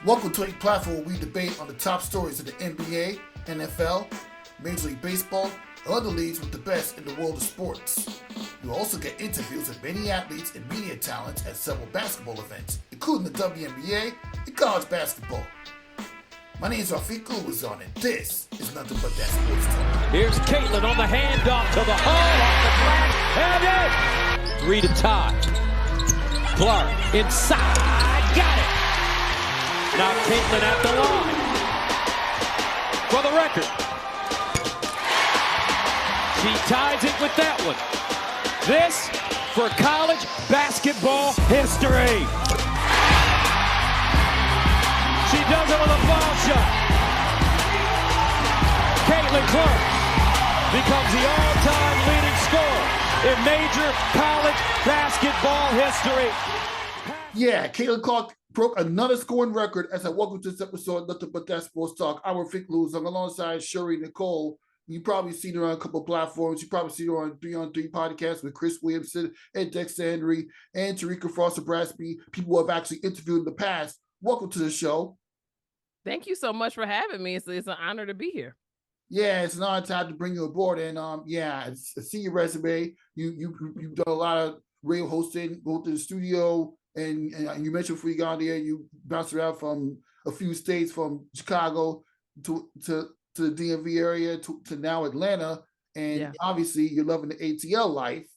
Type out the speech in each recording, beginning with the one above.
Welcome to a platform where we debate on the top stories of the NBA, NFL, Major League Baseball, and other leagues with the best in the world of sports. You'll also get interviews with many athletes and media talents at several basketball events, including the WNBA and college basketball. My name is Rafiq Ulazon, and this is Nothing But That Sports Talk. Here's Caitlin on the handoff to the hole, off the flat, and in! 3 to tie. Clark inside, got it! Now Caitlin at the line. For the record. She ties it with that one. This for college basketball history. She does it with a foul shot. Caitlin Clark becomes the all-time leading scorer in major college basketball history. Yeah, Caitlin Clark broke another scoring record as I welcome to this episode of Nothing But That Sports Talk. I'm Rafiq Ulazon alongside Shari Nycole. You probably seen her on a couple of platforms. You probably see her on 3-on-3 podcasts with Chris Williamson and Dexter Henry and Tarika Foster-Brasby, people who have actually interviewed in the past. Welcome to the show. Thank you so much for having me. It's an honor to be here. Yeah, it's an honor to have to bring you aboard. And I see your resume. You've done a lot of radio hosting, go to the studio, and you mentioned before you got on there, you bounced around from a few states, from Chicago to the DMV area to now Atlanta. And obviously you're loving the ATL life.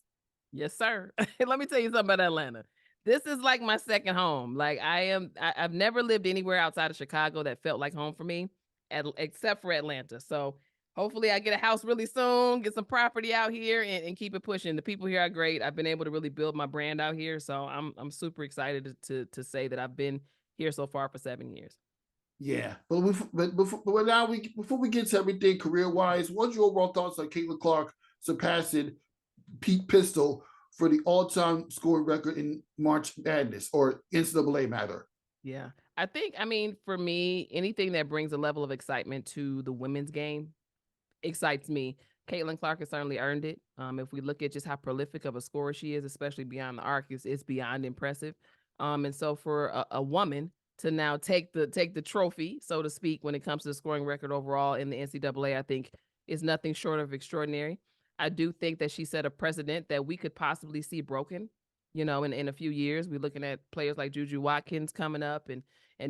Yes, sir. Let me tell you something about Atlanta. This is like my second home. Like I've never lived anywhere outside of Chicago that felt like home for me, except for Atlanta. So hopefully I get a house really soon, get some property out here and keep it pushing. The people here are great. I've been able to really build my brand out here. So I'm super excited to say that I've been here so far for 7 years. Yeah, but before we get to everything career-wise, what's your overall thoughts on Caitlin Clark surpassing Pete Pistol for the all-time scoring record in March Madness, or NCAA matter? Yeah, I think, for me, anything that brings a level of excitement to the women's game excites me. Caitlin Clark has certainly earned it. If we look at just how prolific of a scorer she is, especially beyond the arc, it's beyond impressive. And so for a woman to now take the trophy, so to speak, when it comes to the scoring record overall in the NCAA, I think is nothing short of extraordinary. I do think that she set a precedent that we could possibly see broken, in a few years. We're looking at players like Juju Watkins coming up and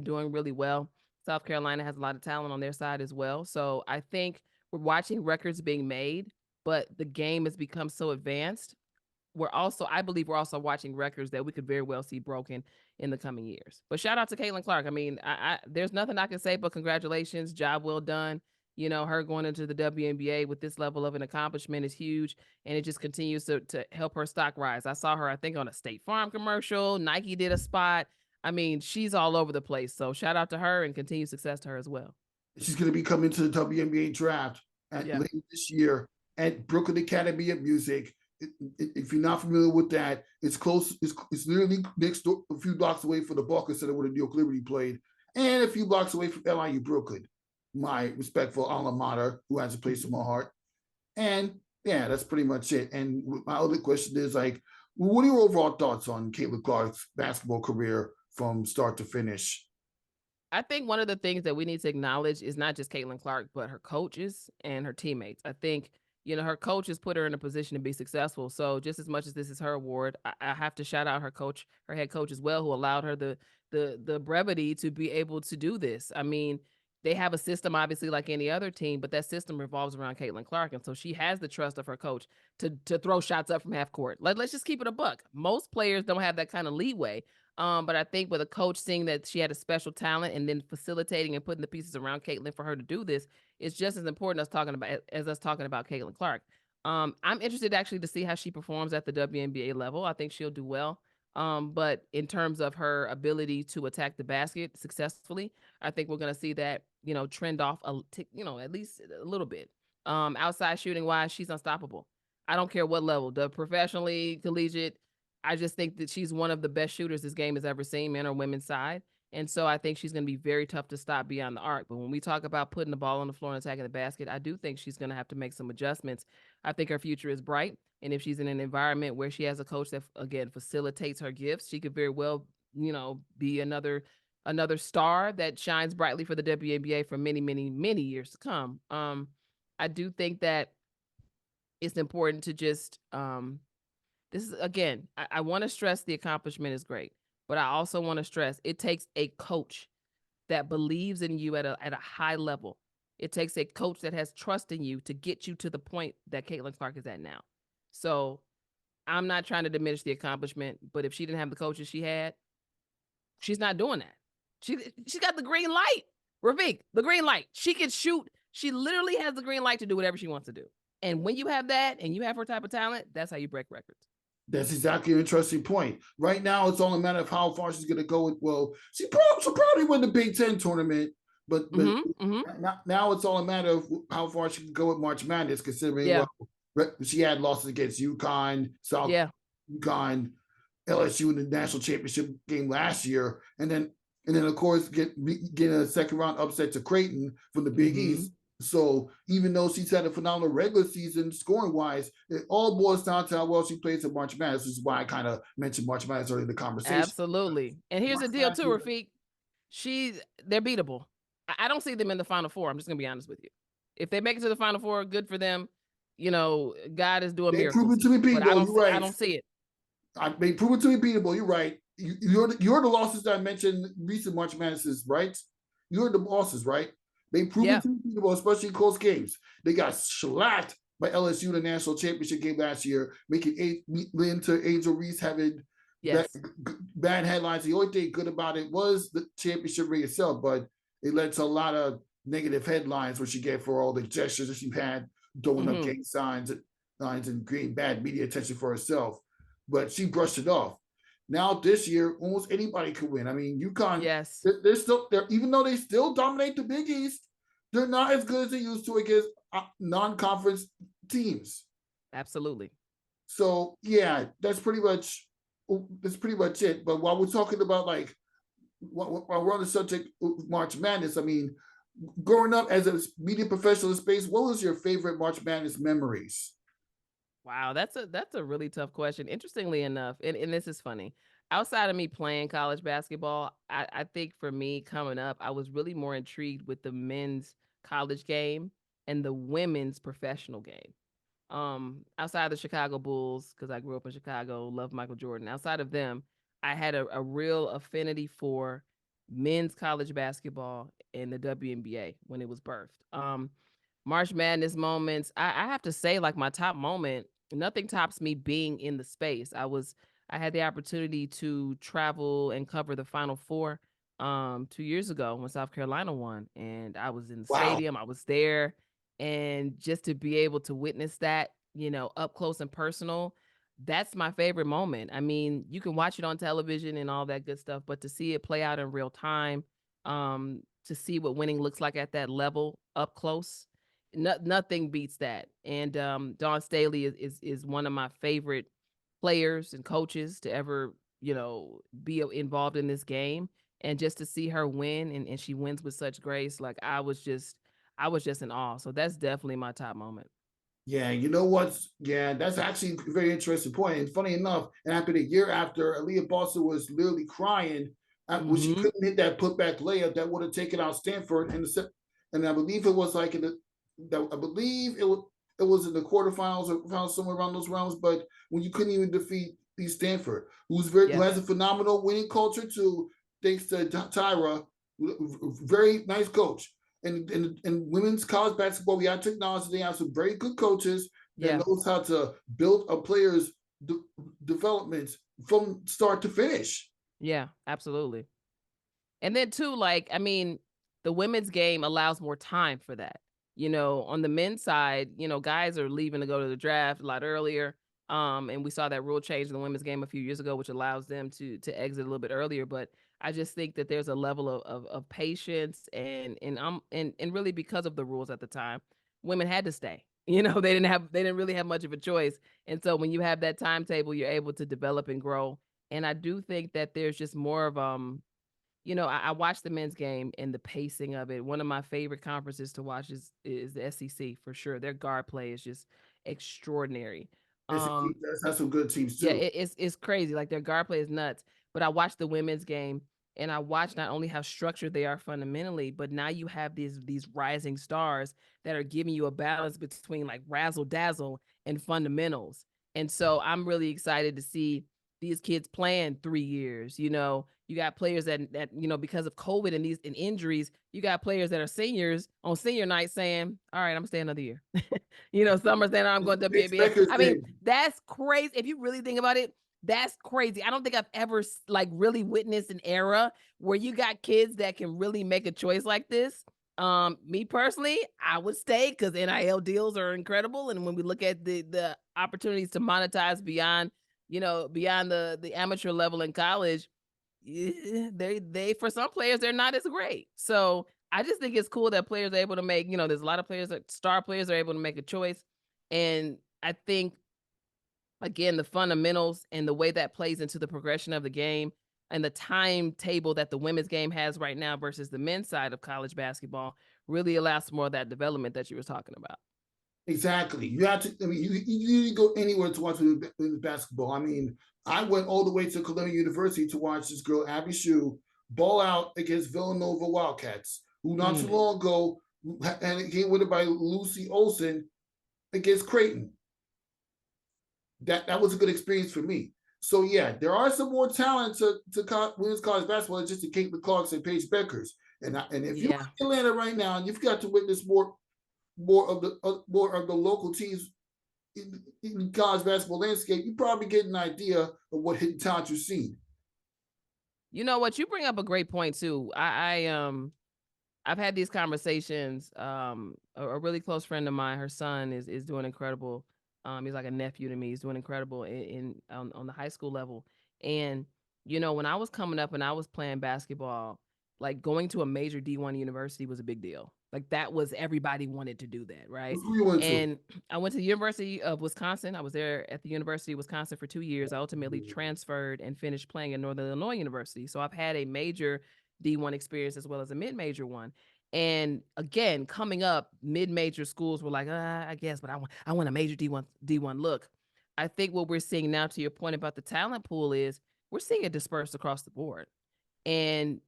doing really well. South Carolina has a lot of talent on their side as well. So I think we're watching records being made, but the game has become so advanced. I believe we're also watching records that we could very well see broken in the coming years. But shout out to Caitlin Clark. There's nothing I can say but congratulations, job well done. Her going into the WNBA with this level of an accomplishment is huge, and it just continues to help her stock rise. I saw her, I think, on a State Farm commercial. Nike did a spot. She's all over the place. So shout out to her and continued success to her as well. She's going to be coming to the WNBA draft later this year at Brooklyn Academy of Music. If you're not familiar with that, it's close. It's literally next door, a few blocks away from the Barclays Center where the New York Liberty played, and a few blocks away from LIU Brooklyn, my respectful alma mater, who has a place in my heart. And yeah, that's pretty much it. And my other question is, what are your overall thoughts on Caitlin Clark's basketball career from start to finish? I think one of the things that we need to acknowledge is not just Caitlin Clark, but her coaches and her teammates. I think, her coaches put her in a position to be successful. So just as much as this is her award, I have to shout out her coach, her head coach as well, who allowed her the brevity to be able to do this. They have a system, obviously, like any other team, but that system revolves around Caitlin Clark. And so she has the trust of her coach to throw shots up from half court. Let's just keep it a buck. Most players don't have that kind of leeway. But I think with a coach seeing that she had a special talent and then facilitating and putting the pieces around Caitlin for her to do this is just as important as us talking about Caitlin Clark. I'm interested actually to see how she performs at the WNBA level. I think she'll do well. But in terms of her ability to attack the basket successfully, I think we're going to see that, trend off at least a little bit. Outside shooting wise, she's unstoppable. I don't care what level, the professionally, collegiate. I just think that she's one of the best shooters this game has ever seen, men or women's side. And so I think she's going to be very tough to stop beyond the arc. But when we talk about putting the ball on the floor and attacking the basket, I do think she's going to have to make some adjustments. I think her future is bright. And if she's in an environment where she has a coach that, again, facilitates her gifts, she could very well, be another another star that shines brightly for the WNBA for many, many, many years to come. I do think that it's important to just this is again, I want to stress the accomplishment is great, but I also want to stress it takes a coach that believes in you at a high level. It takes a coach that has trust in you to get you to the point that Caitlin Clark is at now. So I'm not trying to diminish the accomplishment, but if she didn't have the coaches she had, she's not doing that. She got the green light. Ravik, the green light. She can shoot. She literally has the green light to do whatever she wants to do. And when you have that and you have her type of talent, that's how you break records. That's exactly an interesting point. Right now, it's all a matter of how far she's going to go with. Well, she'll probably win the Big Ten tournament, but now it's all a matter of how far she can go with March Madness, considering she had losses against UConn, UConn, LSU in the national championship game last year, and then of course get a second round upset to Creighton from the Big East. So even though she's had a phenomenal regular season scoring wise, it all boils down to how well she plays at March Madness, which is why I kind of mentioned March Madness earlier in the conversation. Absolutely. And here's the deal too, Rafik. They're beatable. I don't see them in the Final Four. I'm just gonna be honest with you. If they make it to the Final Four, good for them. You know, God is doing miracles. Proven to be beatable. I don't see it. They prove it to be beatable. You're right. You're the losses that I mentioned recent March Madnesses, right? You're the losses, right? They proved it to be beatable, especially in close games. They got shellacked by LSU in the national championship game last year, making into Angel Reese having bad headlines. The only thing good about it was the championship ring itself, but it led to a lot of negative headlines, which you get for all the gestures that she had, throwing up gang signs and creating bad media attention for herself. But she brushed it off. Now this year, almost anybody could win. I mean, UConn, they're still there, even though they still dominate the Big East, they're not as good as they used to against non-conference teams. Absolutely. So yeah, that's pretty much it. But while we're talking about while we're on the subject of March Madness, I mean, growing up as a media professional in space, what was your favorite March Madness memories? Wow, that's a really tough question. Interestingly enough, and this is funny. Outside of me playing college basketball, I think for me coming up, I was really more intrigued with the men's college game and the women's professional game. Outside of the Chicago Bulls, because I grew up in Chicago, love Michael Jordan. Outside of them, I had a real affinity for men's college basketball and the WNBA when it was birthed. March Madness moments, I have to say, like my top moment, nothing tops me being in the space. I had the opportunity to travel and cover the Final Four 2 years ago when South Carolina won, and I was in the stadium. I was there, and just to be able to witness that, up close and personal, that's my favorite moment. I mean, you can watch it on television and all that good stuff, but to see it play out in real time, to see what winning looks like at that level up close, nothing beats that. And Dawn Staley is one of my favorite players and coaches to ever, be involved in this game. And just to see her win and she wins with such grace, like I was just in awe. So that's definitely my top moment. Yeah, you know what? Yeah, that's actually a very interesting point. And funny enough, it happened a year after Aaliyah Boston was literally crying when she couldn't hit that putback layup that would have taken out Stanford and I believe it was like it was in the quarterfinals or finals, somewhere around those rounds. But when you couldn't even defeat Stanford, who has a phenomenal winning culture too, thanks to Tyra, very nice coach. And women's college basketball, we have technology. They have some very good coaches that knows how to build a player's development from start to finish. Yeah, absolutely. And then too, the women's game allows more time for that. On the men's side, guys are leaving to go to the draft a lot earlier. And we saw that rule change in the women's game a few years ago, which allows them to exit a little bit earlier. But I just think that there's a level of patience and really because of the rules at the time, women had to stay. They didn't really have much of a choice. And so when you have that timetable, you're able to develop and grow. And I do think that there's just more of I watched the men's game and the pacing of it. One of my favorite conferences to watch is the SEC for sure. Their guard play is just extraordinary. That's some good teams too. Yeah, it's crazy. Like their guard play is nuts. But I watched the women's game and I watch not only how structured they are fundamentally, but now you have these rising stars that are giving you a balance between like razzle dazzle and fundamentals. And so I'm really excited to see these kids playing 3 years. You know, you got players that you know, because of COVID and these and injuries, you got players that are seniors on senior night saying, "All right, I'm gonna stay another year." You know, some are saying, "I'm going to WNBA." I mean, that's crazy. If you really think about it, that's crazy. I don't think I've ever like really witnessed an era where you got kids that can really make a choice like this. Me personally, I would stay because NIL deals are incredible, and when we look at the opportunities to monetize beyond, you know, beyond the amateur level in college, they for some players they're not as great. So I just think it's cool that players are able to make, you know, there's a lot of players that star players are able to make a choice, and I think again the fundamentals and the way that plays into the progression of the game and the timetable that the women's game has right now versus the men's side of college basketball really allows for more of that development that you were talking about. Exactly. You have to. I mean, you go anywhere to watch women's basketball. I mean, I went all the way to Columbia University to watch this girl Abby Shue ball out against Villanova Wildcats, who not too long ago had a game winner by Lucy Olson against Creighton. That was a good experience for me. So yeah, there are some more talent to women's college basketball. It's just the Caitlin Clarks and Paige Beckers. And if you're in Atlanta right now and you've got to witness more of the local teams in the college basketball landscape, you probably get an idea of what hidden talent you're seeing. You know what? You bring up a great point too. I've had these conversations. A really close friend of mine, her son is doing incredible. He's like a nephew to me. He's doing incredible on the high school level. And you know, when I was coming up and I was playing basketball, like going to a major D1 university was a big deal. Like that was everybody wanted to do that, right? And I went to the University of Wisconsin. I was there at the University of Wisconsin for 2 years. I ultimately transferred and finished playing at Northern Illinois University. So I've had a major D1 experience as well as a mid-major one. And again, coming up, mid-major schools were like, I guess, but I want a major D1 look. I think what we're seeing now, to your point about the talent pool, is we're seeing it dispersed across the board. And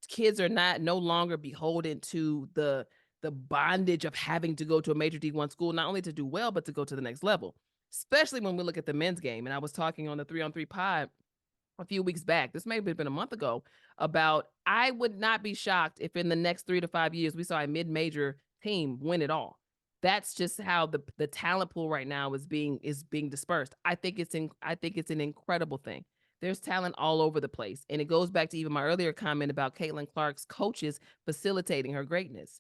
kids are no longer beholden to the bondage of having to go to a major D1 school, not only to do well, but to go to the next level, especially when we look at the men's game. And I was talking on the 3-on-3 pod a few weeks back, this may have been a month ago, about I would not be shocked if in the next 3 to 5 years we saw a mid-major team win it all. That's just how the talent pool right now is being dispersed. I think it's an incredible thing. There's talent all over the place. And it goes back to even my earlier comment about Caitlin Clark's coaches facilitating her greatness.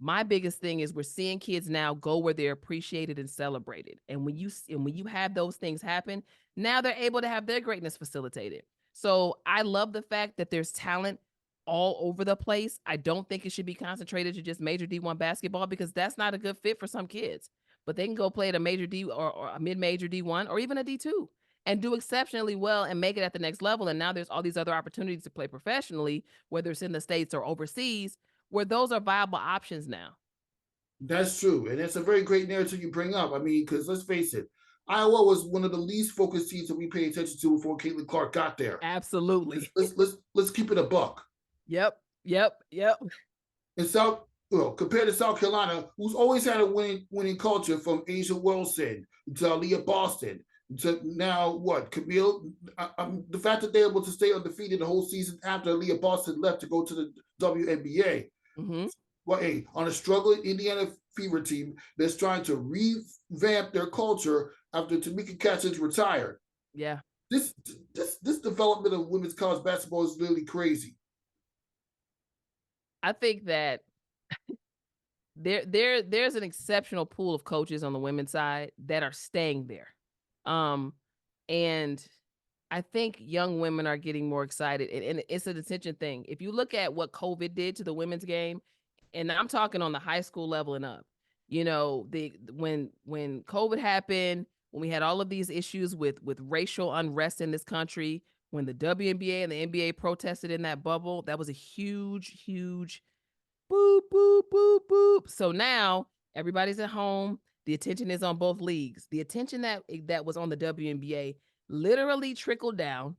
My biggest thing is we're seeing kids now go where they're appreciated and celebrated. And when you have those things happen, now they're able to have their greatness facilitated. So I love the fact that there's talent all over the place. I don't think it should be concentrated to just major D1 basketball because that's not a good fit for some kids. But they can go play at a major D or a mid-major D1 or even a D2 and do exceptionally well and make it at the next level. And now there's all these other opportunities to play professionally, whether it's in the States or overseas, where those are viable options now. That's true. And it's a very great narrative you bring up. I mean, because let's face it, Iowa was one of the least focused teams that we paid attention to before Caitlin Clark got there. Absolutely. Let's keep it a buck. Yep. And compared to South Carolina, who's always had a winning culture, from Asia Wilson to Aaliyah Boston to now Camille. The fact that they're able to stay undefeated the whole season after Aaliyah Boston left to go to the WNBA. Mm-hmm. Well, hey, on a struggling Indiana Fever team that's trying to revamp their culture after Tamika Catchings retired. Yeah. This development of women's college basketball is really crazy. I think that there's an exceptional pool of coaches on the women's side that are staying there. And I think young women are getting more excited, and it's an attention thing. If you look at what COVID did to the women's game, and I'm talking on the high school level and up, you know, when COVID happened, when we had all of these issues with racial unrest in this country, when the WNBA and the NBA protested in that bubble, that was a huge boop, boop, boop, boop. So now everybody's at home. The attention is on both leagues. The attention that was on the WNBA literally trickled down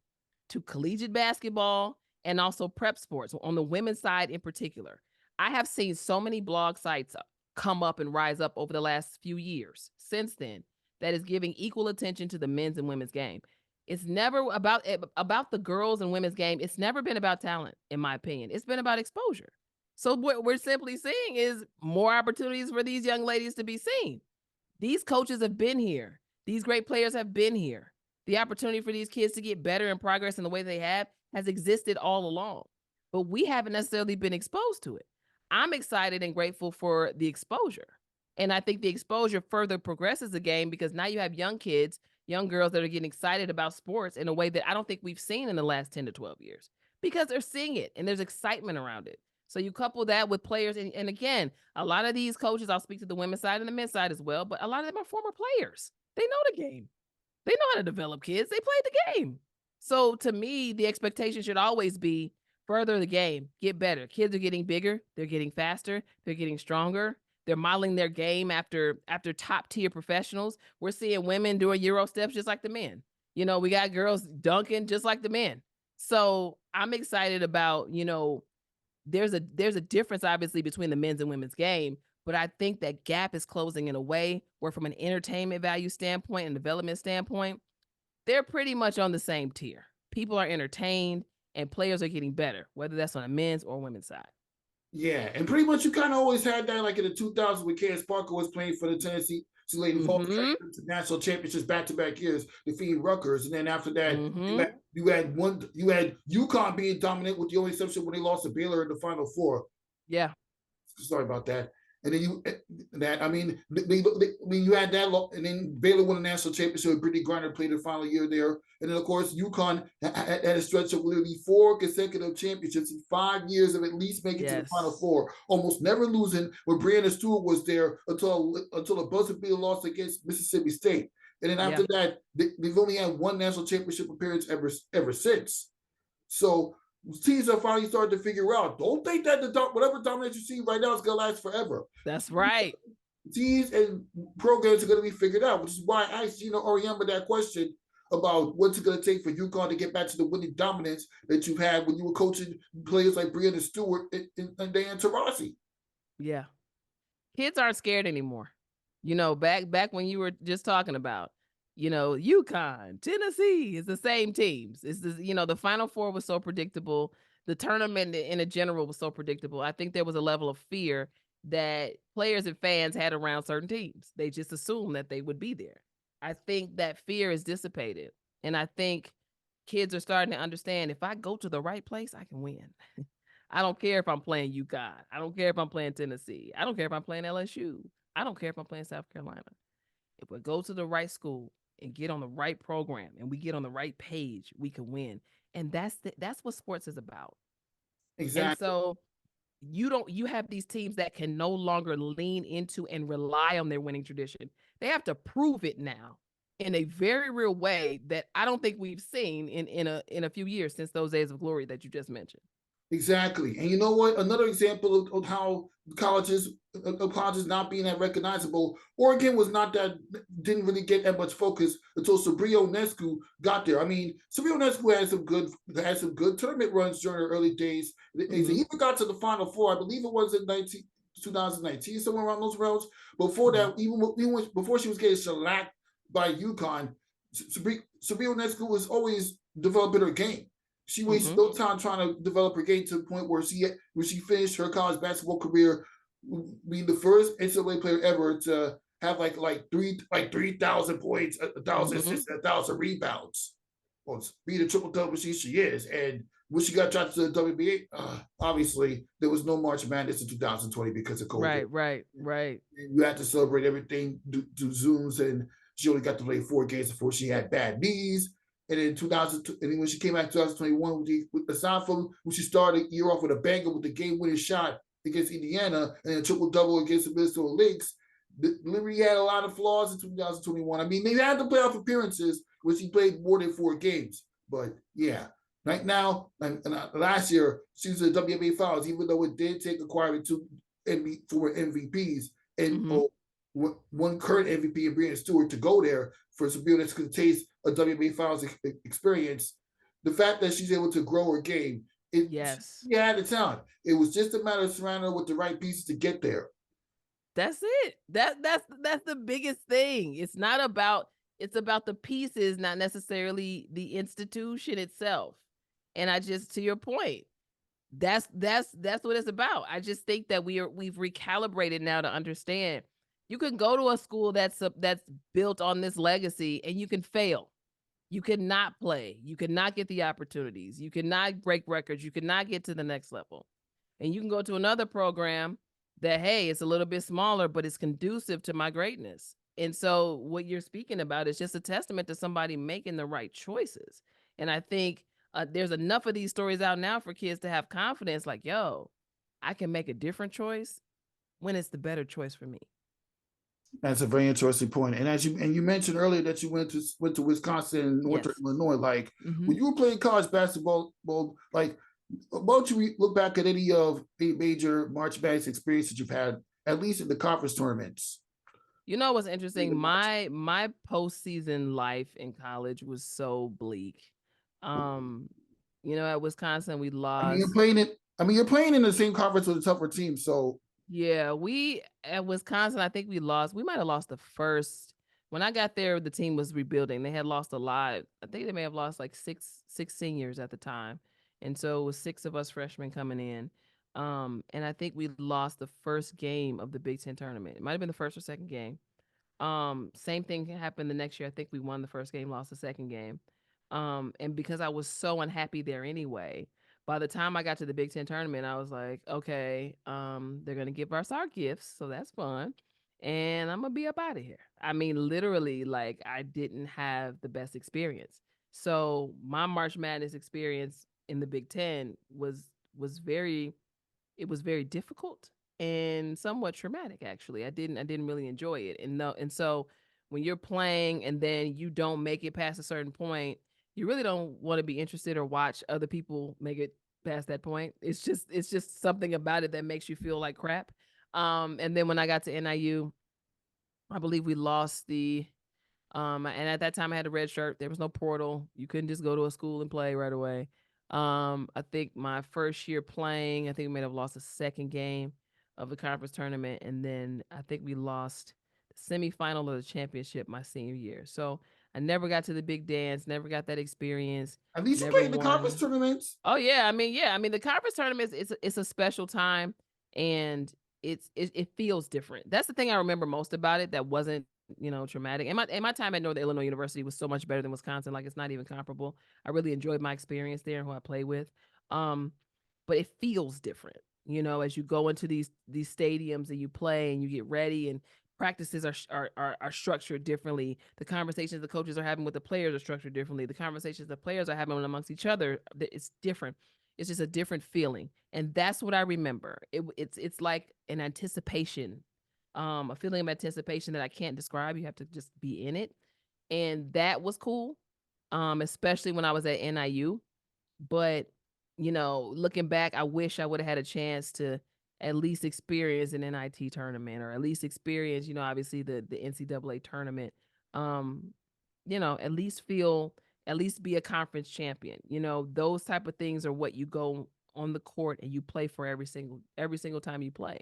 to collegiate basketball and also prep sports on the women's side in particular. I have seen so many blog sites come up and rise up over the last few years since then that is giving equal attention to the men's and women's game. It's never about the girls and women's game. It's never been about talent, in my opinion. It's been about exposure. So what we're simply seeing is more opportunities for these young ladies to be seen. These coaches have been here. These great players have been here. The opportunity for these kids to get better and progress in the way they have has existed all along, but we haven't necessarily been exposed to it. I'm excited and grateful for the exposure. And I think the exposure further progresses the game because now you have young kids, young girls that are getting excited about sports in a way that I don't think we've seen in the last 10 to 12 years because they're seeing it and there's excitement around it. So you couple that with players. And again, a lot of these coaches, I'll speak to the women's side and the men's side as well, but a lot of them are former players. They know the game. They know how to develop kids. They played the game. So to me, the expectation should always be further the game, get better. Kids are getting bigger. They're getting faster. They're getting stronger. They're modeling their game after top tier professionals. We're seeing women doing Euro steps just like the men. You know, we got girls dunking just like the men. So I'm excited about, you know, there's a difference obviously between the men's and women's game, but I think that gap is closing in a way where from an entertainment value standpoint and development standpoint, they're pretty much on the same tier. People are entertained and players are getting better, whether that's on the men's or women's side. Yeah, and pretty much you kind of always had that, like in the 2000s when Candace Parker was playing for the Tennessee Lady Falls national championships back-to-back years, defeating Rutgers, and then after that, you had UConn being dominant with the only exception when they lost to Baylor in the Final Four. Yeah, sorry about that. And then you had that, and then Baylor won the national championship. Brittany Griner played the final year there, and then of course UConn had a stretch of literally 4 consecutive championships in 5 years of at least making it to the Final Four, almost never losing when Brianna Stewart was there until a buzzer beater loss against Mississippi State, and then after that they've only had 1 national championship appearance ever since. So teams are finally starting to figure out, don't think that whatever dominance you see right now is going to last forever. That's right. Teams and programs are going to be figured out, which is why I asked Gina Auriemma that question about what's it going to take for UConn to get back to the winning dominance that you've had when you were coaching players like Brianna Stewart and Dan Taurasi. Yeah. Kids aren't scared anymore. You know, back when you were just talking about, you know, UConn, Tennessee is the same teams. It's the Final Four was so predictable. The tournament in a general was so predictable. I think there was a level of fear that players and fans had around certain teams. They just assumed that they would be there. I think that fear is dissipated. And I think kids are starting to understand if I go to the right place, I can win. I don't care if I'm playing UConn. I don't care if I'm playing Tennessee. I don't care if I'm playing LSU. I don't care if I'm playing South Carolina. If we go to the right school and get on the right program and we get on the right page, we can win. And that's what sports is about. Exactly. And so you have these teams that can no longer lean into and rely on their winning tradition. They have to prove it now in a very real way that I don't think we've seen in a few years since those days of glory that you just mentioned. Exactly. And you know what? Another example of how colleges not being that recognizable. Oregon didn't really get that much focus until Sabrina Ionescu got there. I mean, Sabrina Ionescu had some good tournament runs during her early days. He even got to the Final Four. I believe it was in 2019, somewhere around those rounds. Before that, even before she was getting shellacked by UConn, Sabrina Ionescu was always developing her game. She wasted no time trying to develop her game to the point where she finished her college basketball career being the first NCAA player ever to have like 3,000 points, 1,000 assists, 1,000 rebounds. Well, be the triple-double she is. And when she got drafted to the WNBA, obviously there was no March Madness in 2020 because of COVID. Right. And you had to celebrate everything through Zooms, and she only got to play 4 games before she had bad knees. And in and then when she came back in 2021, aside from when she started the year off with a banger with the game-winning shot against Indiana and a triple-double against the Minnesota Lynx, Liberty had a lot of flaws in 2021. I mean, they had the playoff appearances where she played more than 4 games. But yeah, right now, and last year, she was in the WNBA Finals, even though it did take acquiring 2 former MVPs and one current MVP and Brianna Stewart to go there for Sabrina to taste a WNBA Finals experience. The fact that she's able to grow her game Yes. She had the talent. It was just a matter of surrounding her with the right pieces to get there. That's it. That's the biggest thing. It's about the pieces, not necessarily the institution itself. And I just, to your point, that's what it's about. I just think that we've recalibrated now to understand you can go to a school that's built on this legacy and you can fail. You cannot play. You cannot get the opportunities. You cannot break records. You cannot get to the next level. And you can go to another program that, hey, it's a little bit smaller, but it's conducive to my greatness. And so what you're speaking about is just a testament to somebody making the right choices. And I think there's enough of these stories out now for kids to have confidence like, yo, I can make a different choice when it's the better choice for me. That's a very interesting point. And as you mentioned earlier that you went to Wisconsin and Northern Illinois, like when you were playing college basketball, like why don't you look back at any of the major March Madness experiences you've had, at least in the conference tournaments? You know what's interesting? My postseason life in college was so bleak. At Wisconsin we lost. You're playing in the same conference with a tougher team, so yeah, at Wisconsin, I think we lost. We might have lost the first. When I got there, the team was rebuilding. They had lost a lot. I think they may have lost like six seniors at the time. And so it was 6 of us freshmen coming in. And I think we lost the first game of the Big Ten tournament. It might have been the first or second game. Same thing happened the next year. I think we won the first game, lost the second game. And because I was so unhappy there anyway, by the time I got to the Big Ten tournament, I was like, okay, they're going to give us our gifts. So that's fun. And I'm going to be up out of here. I mean, literally, like, I didn't have the best experience. So my March Madness experience in the Big Ten was very difficult and somewhat traumatic, actually. I didn't really enjoy it. And so when you're playing and then you don't make it past a certain point, you really don't want to be interested or watch other people make it past that point. It's just something about it that makes you feel like crap. And then when I got to NIU, I believe we lost and at that time I had a red shirt. There was no portal. You couldn't just go to a school and play right away. I think my first year playing, I think we may have lost the second game of the conference tournament. And then I think we lost the semifinal of the championship my senior year. So I never got to the big dance, never got that experience. At least you played the conference tournaments. Oh yeah. I mean, the conference tournaments, it's a special time and it feels different. That's the thing I remember most about it that wasn't, traumatic. And my time at Northern Illinois University was so much better than Wisconsin. Like, it's not even comparable. I really enjoyed my experience there and who I play with. But it feels different, as you go into these stadiums and you play and you get ready, and practices are structured differently. The conversations the coaches are having with the players are structured differently. The conversations the players are having amongst each other, it's different. It's just a different feeling. And that's what I remember. It's like an anticipation, a feeling of anticipation that I can't describe. You have to just be in it. And that was cool, especially when I was at NIU. But, looking back, I wish I would have had a chance to at least experience an NIT tournament, or at least experience, obviously the NCAA tournament, at least be a conference champion. Those type of things are what you go on the court and you play for every single time you play.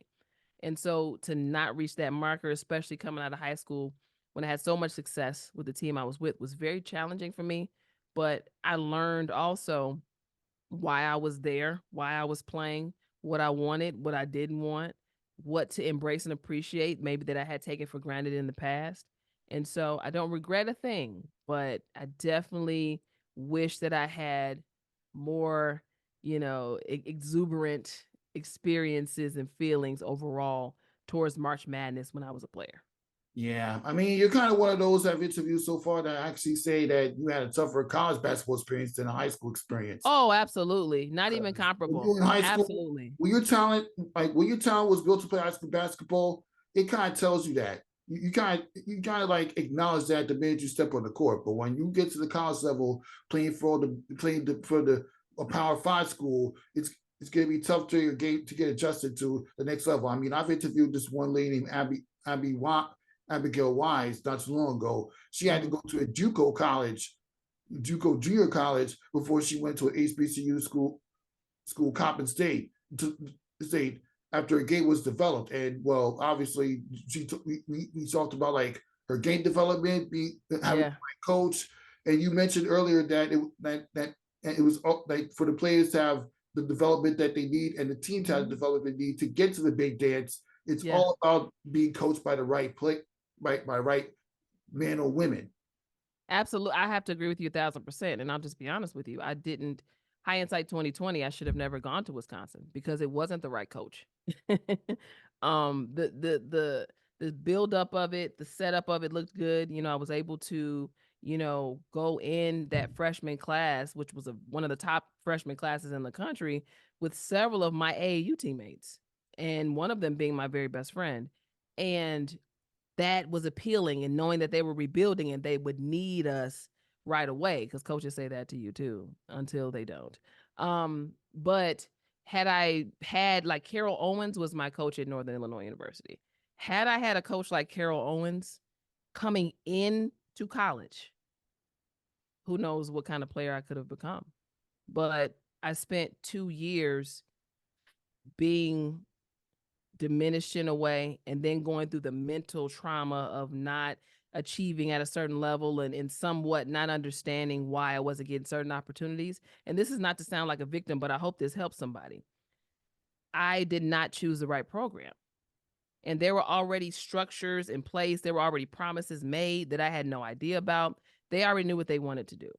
And so to not reach that marker, especially coming out of high school when I had so much success with the team I was with, was very challenging for me. But I learned also why I was there, why I was playing, what I wanted, what I didn't want, what to embrace and appreciate, maybe that I had taken for granted in the past. And so I don't regret a thing, but I definitely wish that I had more, exuberant experiences and feelings overall towards March Madness when I was a player. Yeah, I mean, you're kind of one of those I've interviewed so far that actually say that you had a tougher college basketball experience than a high school experience. Oh, absolutely. Not even comparable. When you were in high school, absolutely. When your talent was built to play high school basketball, it kind of tells you that. You kind of like acknowledge that the minute you step on the court. But when you get to the college level, playing for a Power 5 school, it's going to be tough to get adjusted to the next level. I mean, I've interviewed this one lady named Abigail Wise not too long ago. She had to go to a JUCO junior college, before she went to an HBCU school school, Coppin State, after a game was developed. And well, obviously, we talked about like her game development, having the right coach. And you mentioned earlier that it was like for the players to have the development that they need and the team to have the development need to get to the big dance. It's all about being coached by the right right men or women. Absolutely. I have to agree with you 1,000%. And I'll just be honest with you. I didn't, hindsight 2020, I should have never gone to Wisconsin because it wasn't the right coach. The build up of it, the setup of it looked good. You know, I was able to, you know, go in that freshman class, which was one of the top freshman classes in the country, with several of my AAU teammates, and one of them being my very best friend. And that was appealing, and knowing that they were rebuilding and they would need us right away, because coaches say that to you too until they don't. But had I had, like, Carol Owens was my coach at Northern Illinois University. Had I had a coach like Carol Owens coming in to college, who knows what kind of player I could have become. But I spent 2 years being diminished in a way, and then going through the mental trauma of not achieving at a certain level, and somewhat not understanding why I wasn't getting certain opportunities. And this is not to sound like a victim, but I hope this helps somebody. I did not choose the right program. And there were already structures in place. There were already promises made that I had no idea about. They already knew what they wanted to do.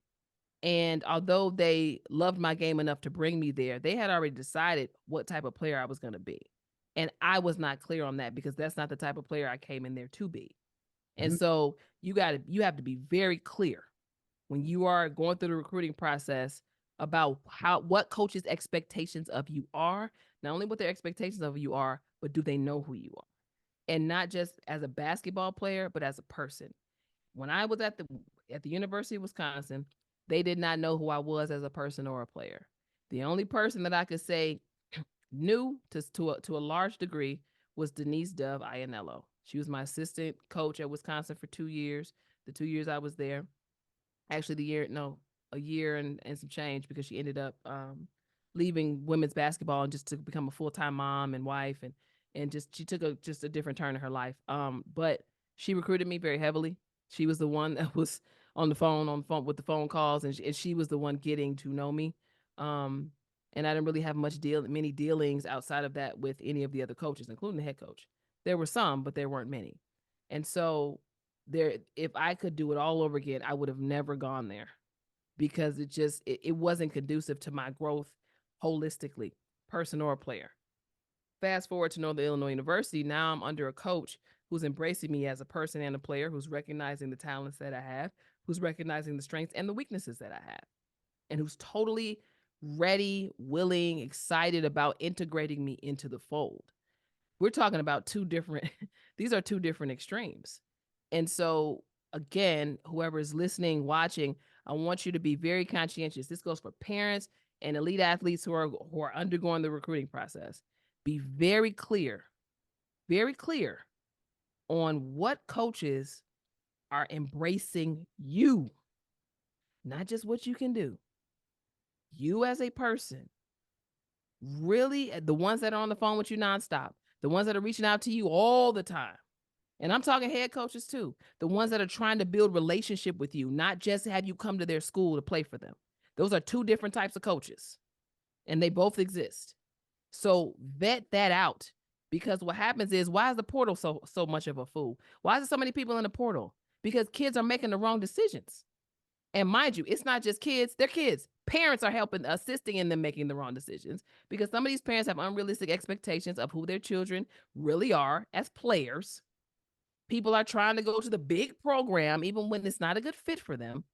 And although they loved my game enough to bring me there, they had already decided what type of player I was going to be. And I was not clear on that, because that's not the type of player I came in there to be. And so you have to be very clear when you are going through the recruiting process about what coaches' expectations of you are, not only what their expectations of you are, but do they know who you are? And not just as a basketball player, but as a person. When I was at the University of Wisconsin, they did not know who I was as a person or a player. The only person that I could say knew to a large degree was Denise Dove Ianello. She was my assistant coach at Wisconsin for 2 years. The 2 years I was there, actually a year and some change, because she ended up leaving women's basketball and just to become a full-time mom and wife, and she took a different turn in her life. But she recruited me very heavily. She was the one that was on the phone with the phone calls, and she was the one getting to know me. And I didn't really have many dealings outside of that with any of the other coaches, including the head coach. There were some, but there weren't many. And so if I could do it all over again, I would have never gone there, because it wasn't conducive to my growth holistically, person or player. Fast forward to Northern Illinois University. Now I'm under a coach who's embracing me as a person and a player, who's recognizing the talents that I have, who's recognizing the strengths and the weaknesses that I have, and who's totally ready, willing, excited about integrating me into the fold. We're talking about these are two different extremes. And so, again, whoever is listening, watching, I want you to be very conscientious. This goes for parents and elite athletes who are undergoing the recruiting process. Be very clear on what coaches are embracing you, not just what you can do. You as a person, really, the ones that are on the phone with you nonstop, the ones that are reaching out to you all the time. And I'm talking head coaches too, the ones that are trying to build relationship with you, not just have you come to their school to play for them. Those are two different types of coaches, and they both exist. So vet that out, because what happens is, why is the portal so much of a fool? Why is there so many people in the portal? Because kids are making the wrong decisions. And mind you, it's not just kids, they're kids. Parents are assisting in them making the wrong decisions, because some of these parents have unrealistic expectations of who their children really are as players. People are trying to go to the big program, even when it's not a good fit for them.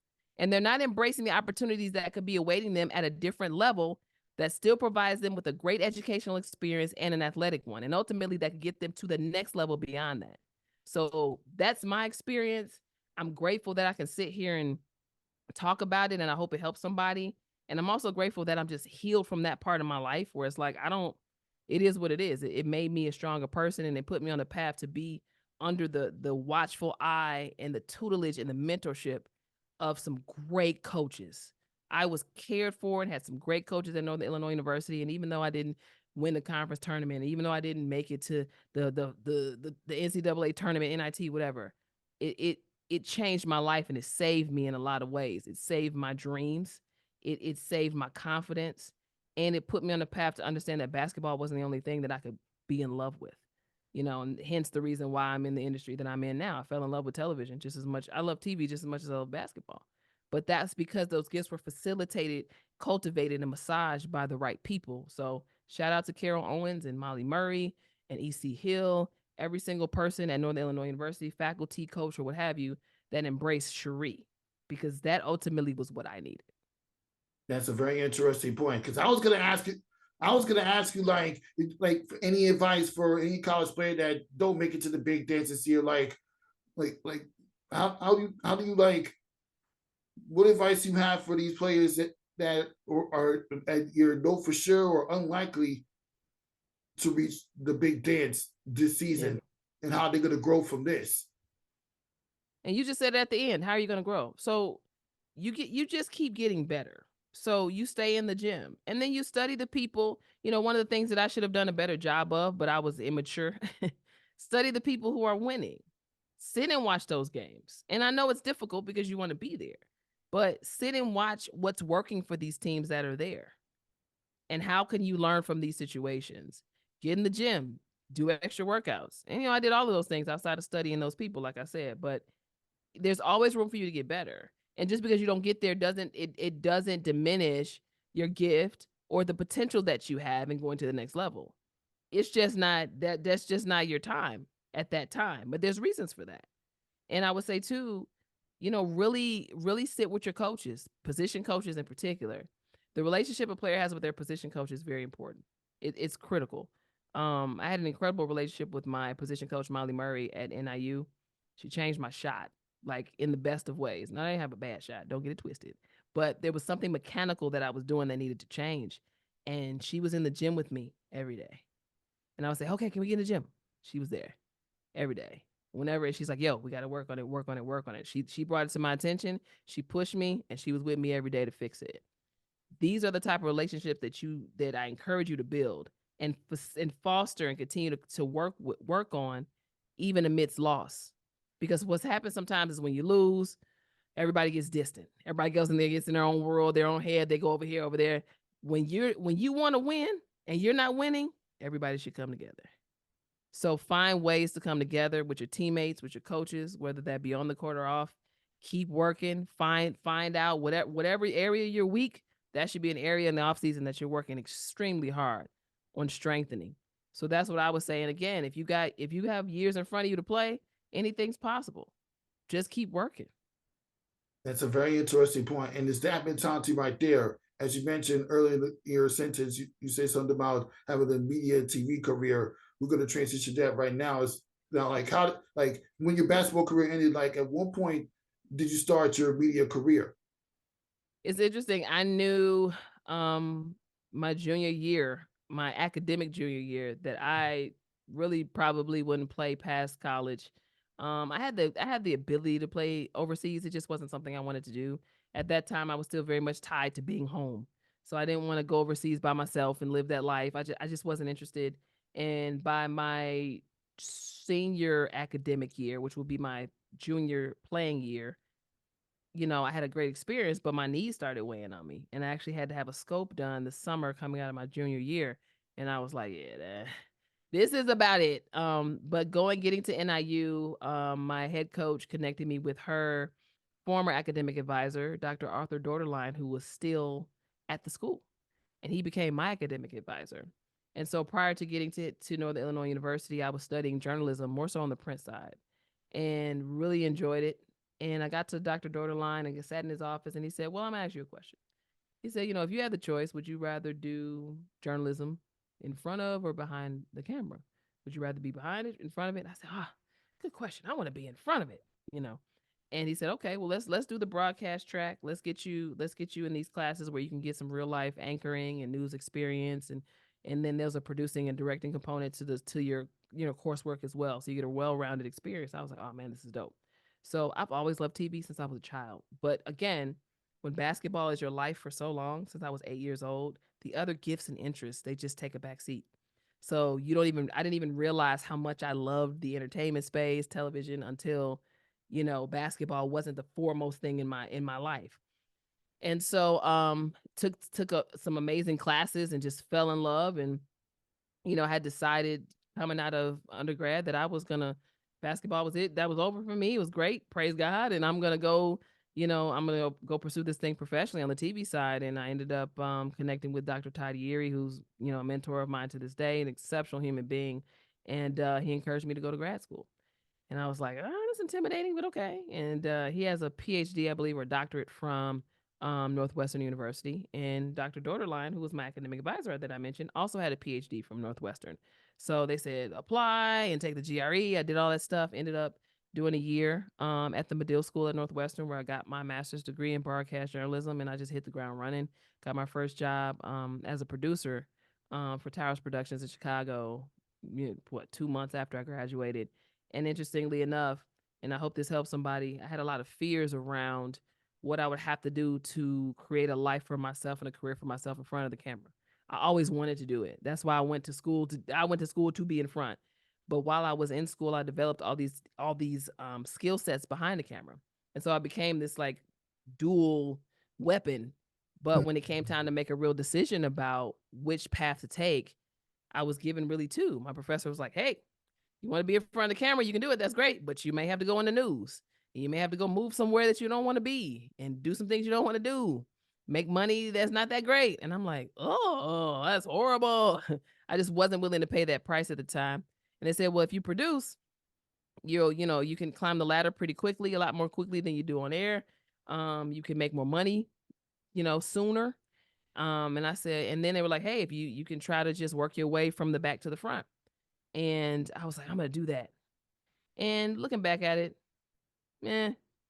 And they're not embracing the opportunities that could be awaiting them at a different level that still provides them with a great educational experience and an athletic one. And ultimately that could get them to the next level beyond that. So that's my experience. I'm grateful that I can sit here and talk about it, and I hope it helps somebody. And I'm also grateful that I'm just healed from that part of my life where it's like, it is what it is. It made me a stronger person, and it put me on a path to be under the watchful eye and the tutelage and the mentorship of some great coaches I was cared for and had some great coaches at Northern Illinois University. And even though I didn't win the conference tournament, even though I didn't make it to the NCAA tournament, NIT, whatever, it changed my life and it saved me in a lot of ways. It saved my dreams. It saved my confidence, and it put me on the path to understand that basketball wasn't the only thing that I could be in love with. And hence the reason why I'm in the industry that I'm in now. I fell in love with television just as much. I love TV just as much as I love basketball. But that's because those gifts were facilitated, cultivated, and massaged by the right people. So shout out to Carol Owens and Molly Murray and EC Hill, every single person at Northern Illinois University, faculty, coach, or what have you, that embraced Shari, because that ultimately was what I needed. That's a very interesting point, because I was going to ask you like any advice for any college player that don't make it to the big dance this year, how do you like, what advice you have for these players that are you know for sure or unlikely to reach the big dance this season, and how they're going to grow from this? And you just said at the end, how are you going to grow? So you just keep getting better. So you stay in the gym, and then you study the people. One of the things that I should have done a better job of, but I was immature, study the people who are winning. Sit and watch those games. And I know it's difficult because you want to be there, but sit and watch what's working for these teams that are there. And how can you learn from these situations? Get in the gym, do extra workouts. And, I did all of those things outside of studying those people, like I said, but there's always room for you to get better. And just because you don't get there it doesn't diminish your gift or the potential that you have in going to the next level. It's just not that's just not your time at that time. But there's reasons for that. And I would say too, really, really sit with your coaches, position coaches in particular. The relationship a player has with their position coach is very important. It's critical. I had an incredible relationship with my position coach, Molly Murray, at NIU. She changed my shot, like in the best of ways. Now, I didn't have a bad shot, don't get it twisted, but there was something mechanical that I was doing that needed to change. And she was in the gym with me every day. And I would say, okay, can we get in the gym? She was there every day. Whenever she's like, yo, we got to work on it. She brought it to my attention. She pushed me, and she was with me every day to fix it. These are the type of relationships that I encourage you to build and foster and continue to work on, even amidst loss. Because what's happened sometimes is when you lose, everybody gets distant. Everybody goes in there, gets in their own world, their own head. They go over here, over there. When you want to win and you're not winning, everybody should come together. So find ways to come together with your teammates, with your coaches, whether that be on the court or off. Keep working. Find out whatever area you're weak, that should be an area in the offseason that you're working extremely hard on strengthening. So that's what I was saying. Again, if you have years in front of you to play, anything's possible. Just keep working. That's a very interesting point. And it's that mentality right there. As you mentioned earlier in your sentence, you say something about having a media TV career. We're going to transition that right now. Is now like when your basketball career ended, like at one point did you start your media career? It's interesting. I knew my junior year, my academic junior year, that I really probably wouldn't play past college. I had the ability to play overseas. It just wasn't something I wanted to do. At that time, I was still very much tied to being home. So I didn't want to go overseas by myself and live that life. I just wasn't interested. And by my senior academic year, which would be my junior playing year, I had a great experience, but my knees started weighing on me. And I actually had to have a scope done the summer coming out of my junior year. And I was like, yeah, this is about it. But getting to NIU, my head coach connected me with her former academic advisor, Dr. Arthur Dorderline, who was still at the school. And he became my academic advisor. And so prior to getting to Northern Illinois University, I was studying journalism, more so on the print side, and really enjoyed it. And I got to Dr. Dorderline and sat in his office, and he said, well, I'm going to ask you a question. He said, if you had the choice, would you rather do journalism in front of or behind the camera? Would you rather be behind it, in front of it? And I said, good question. I want to be in front of it, And he said, okay, well, let's do the broadcast track. Let's get you in these classes where you can get some real life anchoring and news experience, and then there's a producing and directing component to your coursework as well. So you get a well-rounded experience. I was like, oh man, this is dope. So I've always loved TV since I was a child. But again, when basketball is your life for so long, since I was 8 years old, the other gifts and interests, they just take a back seat. So I didn't even realize how much I loved the entertainment space, television, until, basketball wasn't the foremost thing in my life. And so took some amazing classes and just fell in love, and had decided coming out of undergrad that I was gonna basketball was it. That was over for me. It was great, praise God, and I'm gonna go. I'm gonna go pursue this thing professionally on the TV side. And I ended up connecting with Dr. Todd Yeary, who's a mentor of mine to this day, an exceptional human being, and he encouraged me to go to grad school. And I was like, oh, that's intimidating, but okay. And he has a PhD, I believe, or a doctorate from Northwestern University. And Dr. Dorderline, who was my academic advisor that I mentioned, also had a PhD from Northwestern. So they said, apply and take the GRE. I did all that stuff, ended up doing a year at the Medill School at Northwestern, where I got my master's degree in broadcast journalism. And I just hit the ground running. Got my first job as a producer for Towers Productions in Chicago, 2 months after I graduated. And interestingly enough, and I hope this helps somebody, I had a lot of fears around what I would have to do to create a life for myself and a career for myself in front of the camera. I always wanted to do it. That's why I went to school to be in front. But while I was in school, I developed all these skill sets behind the camera. And so I became this like dual weapon. But when it came time to make a real decision about which path to take, I was given really two. My professor was like, hey, you want to be in front of the camera, you can do it. That's great. But you may have to go in the news. You may have to go move somewhere that you don't want to be and do some things you don't want to do. Make money that's not that great. And I'm like, oh, that's horrible. I just wasn't willing to pay that price at the time. And they said, well, if you produce, you can climb the ladder pretty quickly, a lot more quickly than you do on air. You can make more money, sooner. And I said, and then they were like, hey, if you can try to just work your way from the back to the front. And I was like, I'm going to do that. And looking back at it,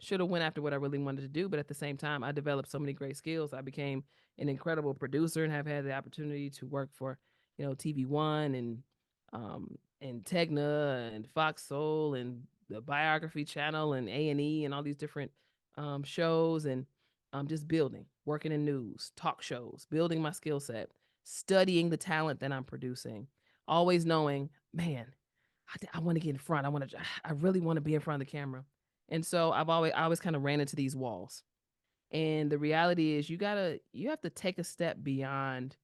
should have went after what I really wanted to do. But at the same time, I developed so many great skills. I became an incredible producer and have had the opportunity to work for, TV One and Tegna and Fox Soul and the Biography Channel and A&E and all these different shows, and just working in news, talk shows, building my skill set, studying the talent that I'm producing, always knowing, man, I want to get in front. I really want to be in front of the camera. And so I always kind of ran into these walls. And the reality is you have to take a step beyond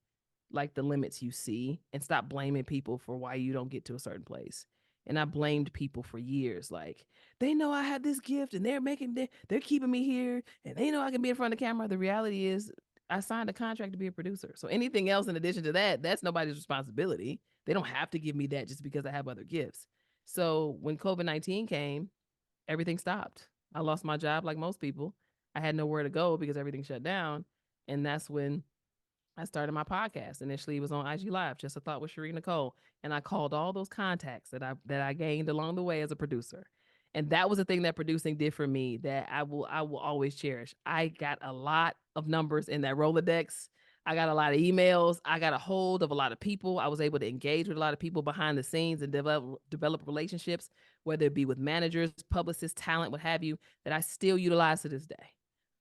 like the limits you see and stop blaming people for why you don't get to a certain place. And I blamed people for years. Like, they know I had this gift and they're keeping me here and they know I can be in front of the camera. The reality is I signed a contract to be a producer. So anything else in addition to that, that's nobody's responsibility. They don't have to give me that just because I have other gifts. So when COVID-19 came, everything stopped. I lost my job like most people. I had nowhere to go because everything shut down. And that's when I started my podcast. Initially, it was on IG Live, Just a Thought with Shari Nycole. And I called all those contacts that I gained along the way as a producer. And that was the thing that producing did for me that I will always cherish. I got a lot of numbers in that Rolodex. I got a lot of emails. I got a hold of a lot of people. I was able to engage with a lot of people behind the scenes and develop relationships, whether it be with managers, publicists, talent, what have you, that I still utilize to this day.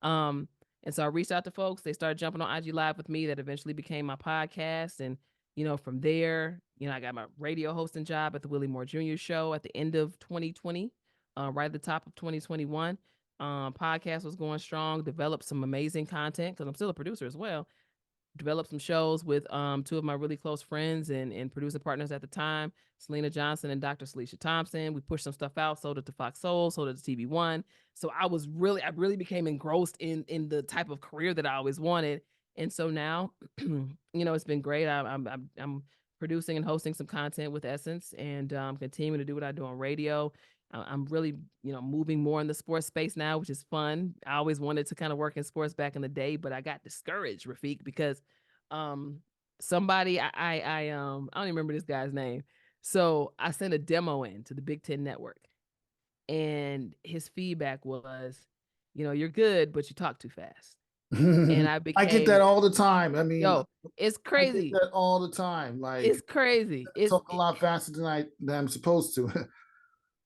And so I reached out to folks. They started jumping on IG Live with me. That eventually became my podcast. And, from there, I got my radio hosting job at the Willie Morre Jr Show at the end of 2020, right at the top of 2021. Podcast was going strong, developed some amazing content because I'm still a producer as well. Developed some shows with two of my really close friends and producer partners at the time, Selena Johnson and Dr. Salisha Thompson. We pushed some stuff out, sold it to Fox Soul, sold it to TV One. So I really became engrossed in the type of career that I always wanted. And so now, it's been great. I'm producing and hosting some content with Essence and continuing to do what I do on radio. I'm really, moving more in the sports space now, which is fun. I always wanted to kind of work in sports back in the day, but I got discouraged, Rafiq, because somebody I don't even remember this guy's name. So I sent a demo in to the Big Ten Network, and his feedback was, you're good, but you talk too fast. And I get that all the time. I mean, it's crazy. I get that all the time. Like, it's crazy. I talk a lot faster than I'm supposed to.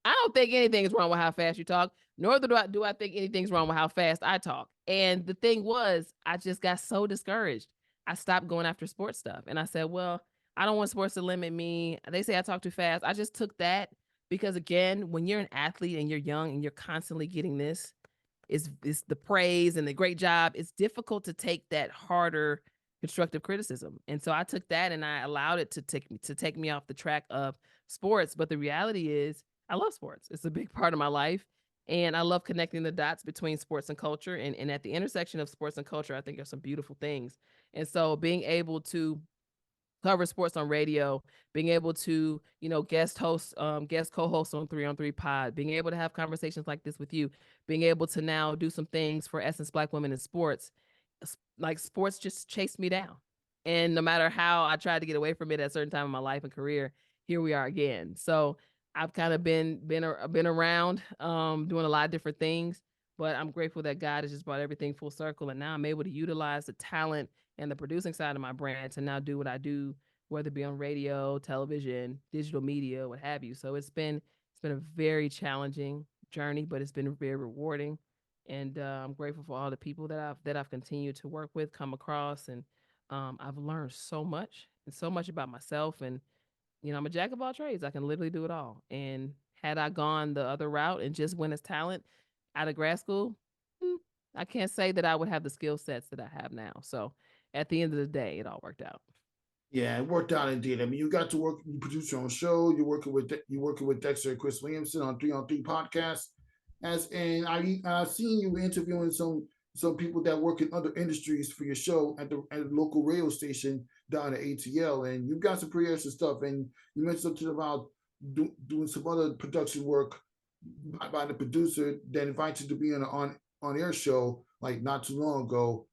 I don't think anything's wrong with how fast you talk, nor do I think anything's wrong with how fast I talk. And the thing was, I just got so discouraged. I stopped going after sports stuff. And I said, well, I don't want sports to limit me. They say I talk too fast. I just took that because, again, when you're an athlete and you're young and you're constantly getting this, is the praise and the great job. It's difficult to take that harder constructive criticism. And so I took that and I allowed it to take me off the track of sports. But the reality is I love sports. It's a big part of my life. And I love connecting the dots between sports and culture. And at the intersection of sports and culture, I think there's some beautiful things. And so being able to cover sports on radio, being able to, guest host, guest co-host on 3 on 3 Pod, being able to have conversations like this with you, being able to now do some things for Essence Black Women in Sports, like sports just chased me down. And no matter how I tried to get away from it at a certain time in my life and career, here we are again. So I've kind of been around, doing a lot of different things, but I'm grateful that God has just brought everything full circle. And now I'm able to utilize the talent and the producing side of my brand to now do what I do, whether it be on radio, television, digital media, what have you. So it's been a very challenging journey, but it's been very rewarding. And I'm grateful for all the people that I've continued to work with, come across, and I've learned so much and so much about myself. And I'm a jack of all trades. I can literally do it all. And had I gone the other route and just went as talent out of grad school, I can't say that I would have the skill sets that I have now. So at the end of the day, it all worked out. Yeah, it worked out indeed. I mean, you got to work. You produce your own show. You're working with Dexter and Chris Williamson on 3 on 3 podcast. And I've seen you interviewing some people that work in other industries for your show at the local radio station down at ATL, and you've got some pretty extra stuff. And you mentioned something about doing some other production work by the producer that invites you to be on air show like not too long ago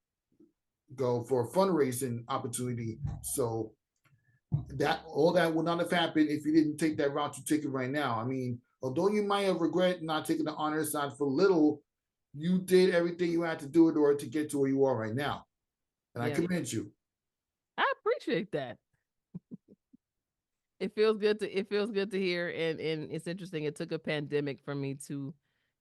for a fundraising opportunity. So that all that would not have happened if you didn't take that route you're taking right now. I mean, although you might have regret not taking the honor side for little, you did everything you had to do in order to get to where you are right now. And I commend you. I appreciate that. It feels good to hear, and it's interesting. It took a pandemic for me to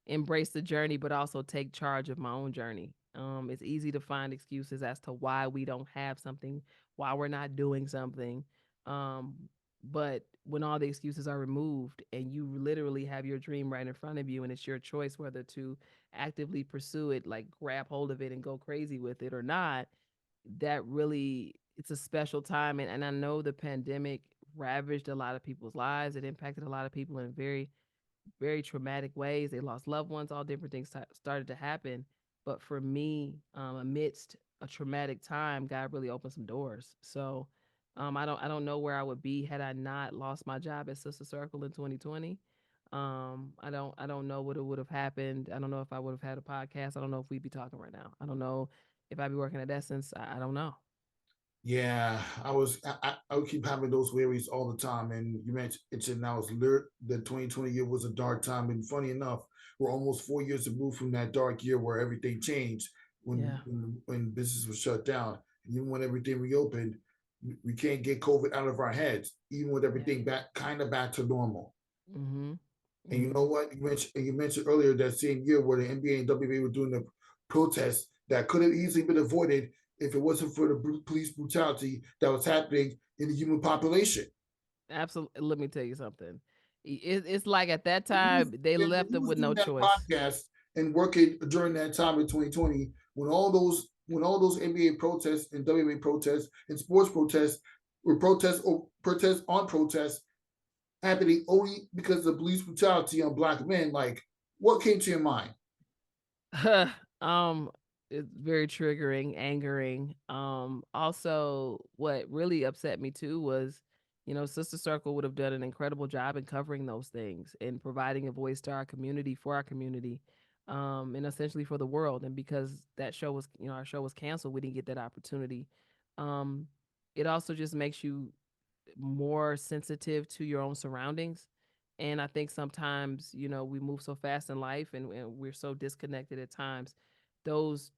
embrace the journey, but also take charge of my own journey. It's easy to find excuses as to why we don't have something, why we're not doing something. But when all the excuses are removed and you literally have your dream right in front of you and it's your choice whether to actively pursue it, like grab hold of it and go crazy with it or not, that really, it's a special time. And I know the pandemic ravaged a lot of people's lives. It impacted a lot of people in very, very traumatic ways. They lost loved ones, all different things started to happen. But for me, amidst a traumatic time, God really opened some doors. So I don't know where I would be had I not lost my job at Sister Circle in 2020. I don't know what would have happened. I don't know if I would have had a podcast. I don't know if we'd be talking right now. I don't know if I'd be working at Essence. I don't know. Yeah, I would keep having those worries all the time. And you mentioned now the 2020 year was a dark time. And funny enough, we're almost 4 years removed from that dark year where everything changed when business was shut down. And even when everything reopened, we can't get COVID out of our heads, even with everything back to normal. Mm-hmm. And you know what? You mentioned earlier that same year where the NBA and WNBA were doing the protests that could have easily been avoided if it wasn't for the police brutality that was happening in the human population. Absolutely. Let me tell you something. It's like at that time they left them with no choice. Podcast and working during that time in 2020 when all those NBA protests and WNBA protests and sports protests were protests on protests happening only because of police brutality on Black men. Like, what came to your mind? It's very triggering, angering. Also, what really upset me too was, Sister Circle would have done an incredible job in covering those things and providing a voice to our community, for our community, and essentially for the world. And because that show was, our show was canceled, we didn't get that opportunity. It also just makes you more sensitive to your own surroundings. And I think sometimes, we move so fast in life and we're so disconnected at times. Those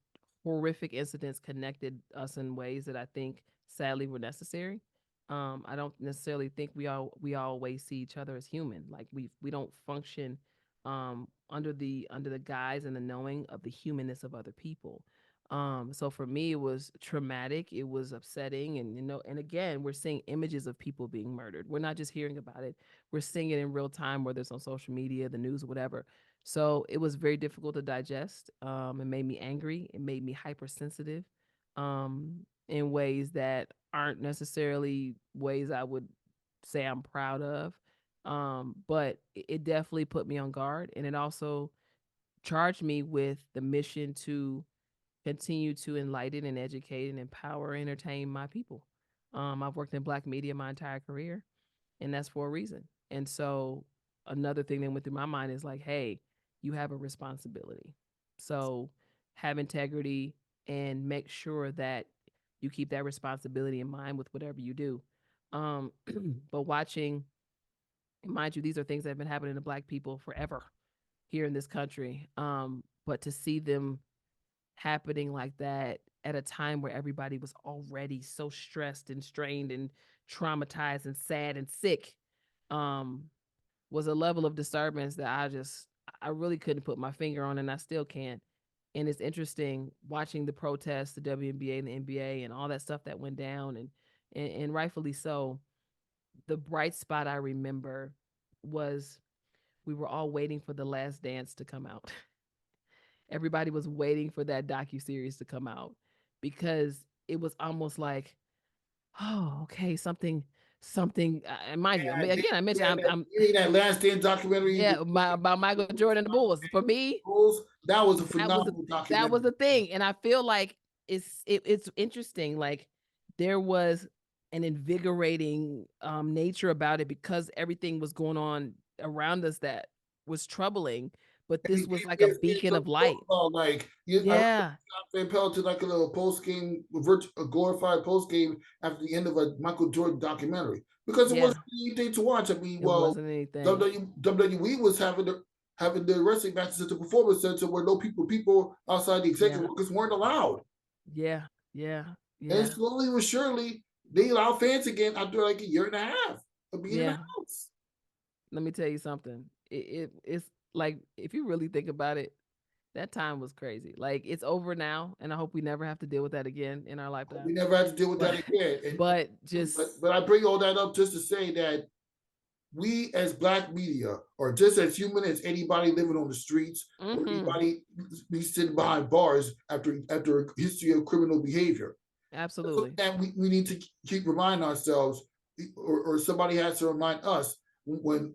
horrific incidents connected us in ways that I think sadly were necessary. I don't necessarily think we always see each other as human. Like we don't function under the guise and the knowing of the humanness of other people. So for me it was traumatic, it was upsetting, and and again, we're seeing images of people being murdered. We're not just hearing about it. We're seeing it in real time, whether it's on social media, the news, whatever. So it was very difficult to digest. It made me angry. It made me hypersensitive. In ways that aren't necessarily ways I would say I'm proud of. But it definitely put me on guard, and it also charged me with the mission to continue to enlighten and educate and empower and entertain my people. I've worked in Black media my entire career, and that's for a reason. And so another thing that went through my mind is like, hey, you have a responsibility. So have integrity and make sure that you keep that responsibility in mind with whatever you do. Um, but watching, mind you, these are things that have been happening to Black people forever here in this country. But to see them happening like that at a time where everybody was already so stressed and strained and traumatized and sad and sick, um, was a level of disturbance that I really couldn't put my finger on, and I still can't. And it's interesting watching the protests, the WNBA and the NBA and all that stuff that went down, and rightfully so. The bright spot I remember was we were all waiting for The Last Dance to come out. Everybody was waiting for that docu-series to come out because it was almost like, oh, okay, something. And mind you, I mean, again, I mentioned I'm you mean that Last Dance documentary? yeah, about Michael Jordan and the Bulls. For me, Bulls? That was a that was a, phenomenal that was documentary. the thing, and I feel like it's interesting. Like there was an invigorating nature about it because everything was going on around us that was troubling, but And this he was gave like a ESPN beacon some of light. football, like I remember Yeah, Van Pelt to like a little post game, a glorified post game after the end of a Michael Jordan documentary because it yeah, wasn't anything to watch. I mean, it well, wasn't anything. WWE was having the wrestling matches at the performance center where no people outside the executive Yeah, workers weren't allowed. yeah, yeah, And yeah, slowly but surely, they allow fans again after like a year and a half of being in the yeah. house. Let me tell you something. It's like if you really think about it, that time was crazy. Like it's over now, and I hope we never have to deal with that again in our We lifetime. never had to deal with But that again. but just But I bring all that up just to say that we as Black media are just as human as anybody living on the streets or mm-hmm, anybody be sitting behind bars after a history of criminal behavior. absolutely. And we need to keep reminding ourselves, or somebody has to remind us when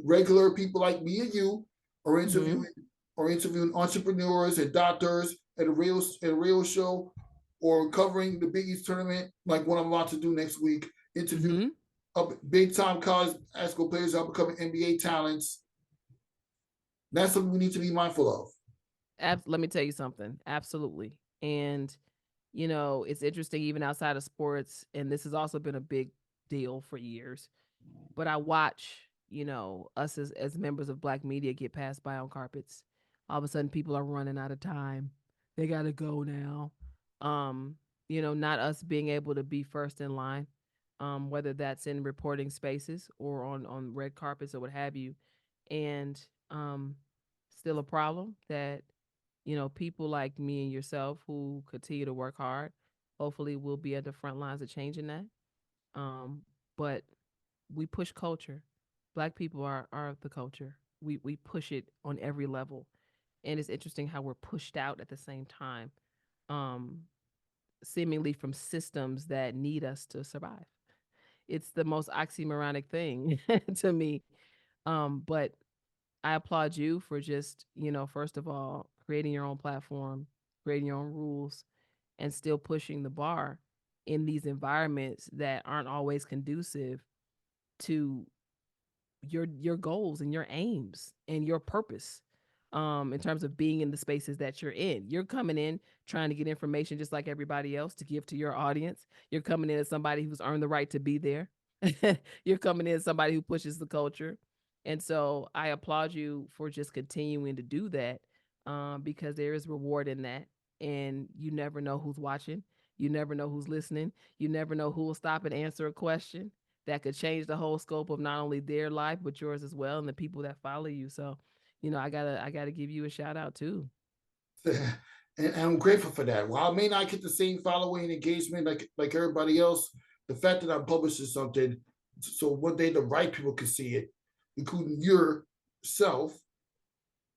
regular people like me and you are Mm-hmm. interviewing entrepreneurs and doctors at a radio show, or covering the Big East tournament like what I'm about to do next week, interview Mm-hmm. up big time college basketball players that are becoming NBA talents. That's something we need to be mindful of. Let me tell you something. Absolutely. And it's interesting even outside of sports, and this has also been a big deal for years. But I watch, us as members of Black media get passed by on carpets. All of a sudden people are running out of time. They gotta go now. Um, not us being able to be first in line, whether that's in reporting spaces or on red carpets or what have you. And still a problem that, people like me and yourself who continue to work hard, hopefully we'll be at the front lines of changing that. But we push culture. Black people are the culture. We push it on every level. And it's interesting how we're pushed out at the same time. Um, Seemingly from systems that need us to survive. It's the most oxymoronic thing to me. But I applaud you for just, first of all, creating your own platform, creating your own rules, and still pushing the bar in these environments that aren't always conducive to your goals and your aims and your purpose, in terms of being in the spaces that you're in. You're coming in trying to get information just like everybody else to give to your audience. You're coming in as somebody who's earned the right to be there. You're coming in as somebody who pushes the culture. And so I applaud you for just continuing to do that, because there is reward in that, and you never know who's watching. You never know who's listening. You never know who will stop and answer a question that could change the whole scope of not only their life but yours as well, and the people that follow you. So, I gotta give you a shout out too. And I'm grateful for that. While I may not get the same following and engagement like everybody else, the fact that I'm publishing something so one day the right people can see it, including yourself,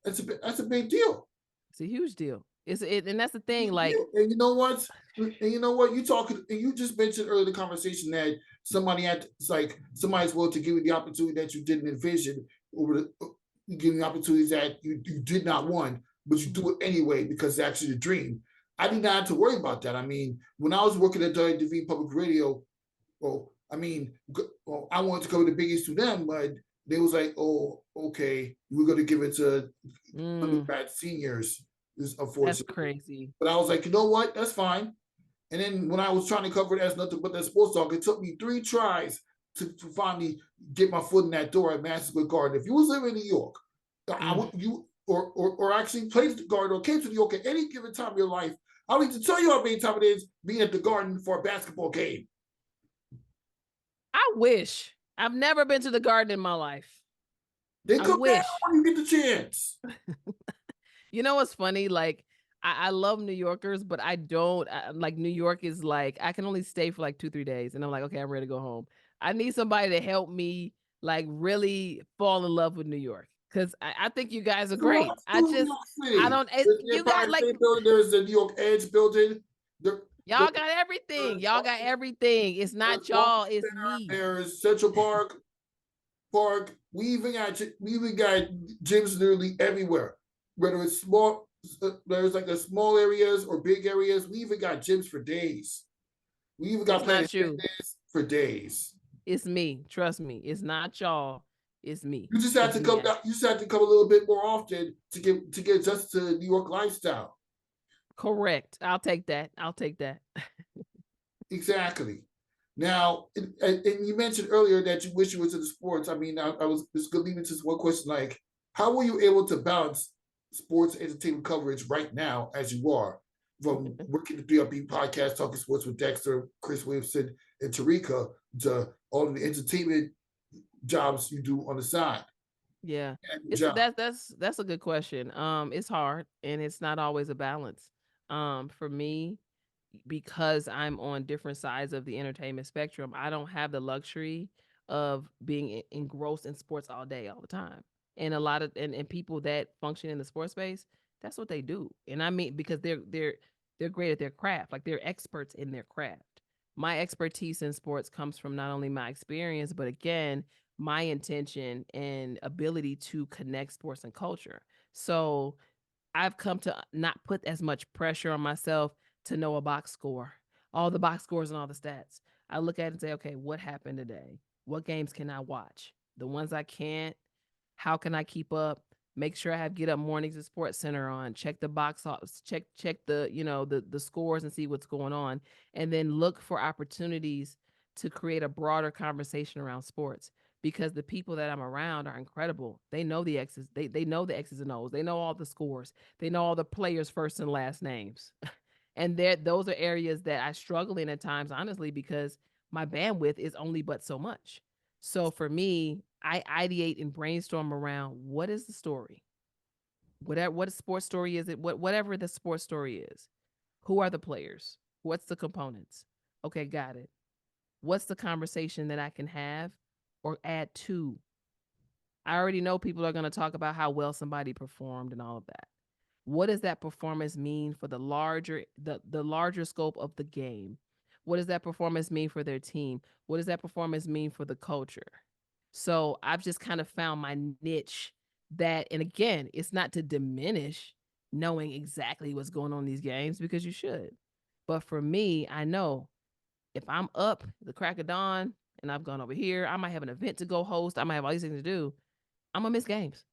that's a big deal. It's a huge deal. And that's the thing. Like, and you know what? You talking, and you just mentioned earlier in the conversation that it's like somebody's willing to give you the opportunity that you didn't envision, or give you opportunities that you did not want, but you do it anyway because it's actually a dream. I did not have to worry about that. I mean, when I was working at WDV Public Radio, I wanted to go the biggest to them, but they was like, "Oh, okay, we're going to give it to undergrad seniors." Is unfortunate. That's crazy. But I was like, you know what? That's fine. And then when I was trying to cover it as nothing but that sports talk, it took me 3 tries to finally get my foot in that door at Madison Square Garden. If you was living in New York, or actually played the Garden or came to New York at any given time of your life, I don't need to tell you how many times it is being at the Garden for a basketball game. I wish. I've never been to the Garden in my life. They come down when you get the chance. You know what's funny? Like, I love New Yorkers, but I don't like New York is like, I can only stay for like 2-3 days. And I'm like, okay, I'm ready to go home. I need somebody to help me like really fall in love with New York. Cause I think you guys are great. I don't, you got like, there's the New York Edge building. Y'all got everything. Y'all got everything. It's not y'all, it's me. There's Central Park. We even got gyms literally everywhere. Whether it's small, there's like the small areas or big areas. We even got gyms for days. We even got Planet Fitness for days. It's me. Trust me. It's not y'all. It's me. You just have to come down. You just have to come a little bit more often to get adjusted to the New York lifestyle. Correct. I'll take that. Exactly. Now, and you mentioned earlier that you wish you was into sports. I mean, I was just going to leave it to one question, like, how were you able to balance sports entertainment coverage right now as you are, from working the 3RP podcast, talking sports with Dexter, Chris Williamson, and Tarika, to all of the entertainment jobs you do on the side? Yeah, that's a good question. It's hard, and it's not always a balance. For me, because I'm on different sides of the entertainment spectrum, I don't have the luxury of being engrossed in sports all day, all the time. And a lot of and people that function in the sports space, that's what they do. And I mean, because they're great at their craft, like they're experts in their craft. My expertise in sports comes from not only my experience, but again, my intention and ability to connect sports and culture. So I've come to not put as much pressure on myself to know a box score, all the box scores and all the stats. I look at it and say, okay, what happened today? What games can I watch? The ones I can't, how can I keep up? Make sure I have Get Up Mornings at Sports Center on. Check the box office. Check the the scores and see what's going on, and then look for opportunities to create a broader conversation around sports. Because the people that I'm around are incredible. They know the X's. They know the X's and O's. They know all the scores. They know all the players' first and last names. And those are areas that I struggle in at times, honestly, because my bandwidth is only but so much. So for me, I ideate and brainstorm around what is the story, what a sports story is it, whatever the sports story is. Who are the players? What's the components? Okay, got it. What's the conversation that I can have or add to? I already know people are going to talk about how well somebody performed and all of that. What does that performance mean for the larger scope of the game? What does that performance mean for their team? What does that performance mean for the culture? So I've just kind of found my niche that, and again, it's not to diminish knowing exactly what's going on in these games, because you should. But for me, I know if I'm up the crack of dawn and I've gone over here, I might have an event to go host, I might have all these things to do, I'm gonna miss games.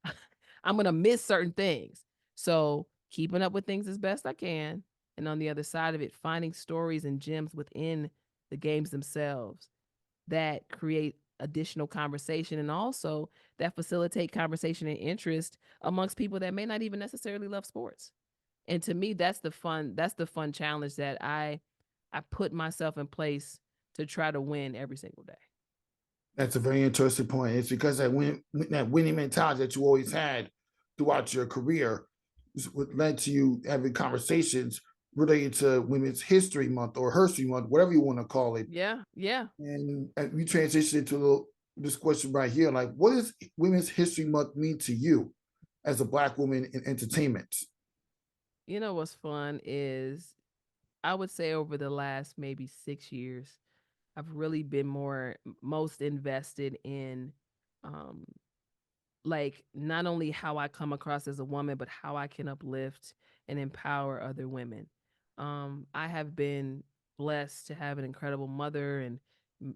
I'm gonna miss certain things. So keeping up with things as best I can. And on the other side of it, finding stories and gems within the games themselves that create additional conversation, and also that facilitate conversation and interest amongst people that may not even necessarily love sports. And to me, that's the fun challenge that I I put myself in place to try to win every single day. That's a very interesting point. It's because that winning mentality that you always had throughout your career is what led to you having conversations related to Women's History Month or History Month, whatever you want to call it. Yeah, yeah. And we transition into this question right here. Like, what does Women's History Month mean to you as a Black woman in entertainment? You know what's fun is I would say over the last maybe 6 years, I've really been most invested in um like not only how I come across as a woman, but how I can uplift and empower other women. I have been blessed to have an incredible mother and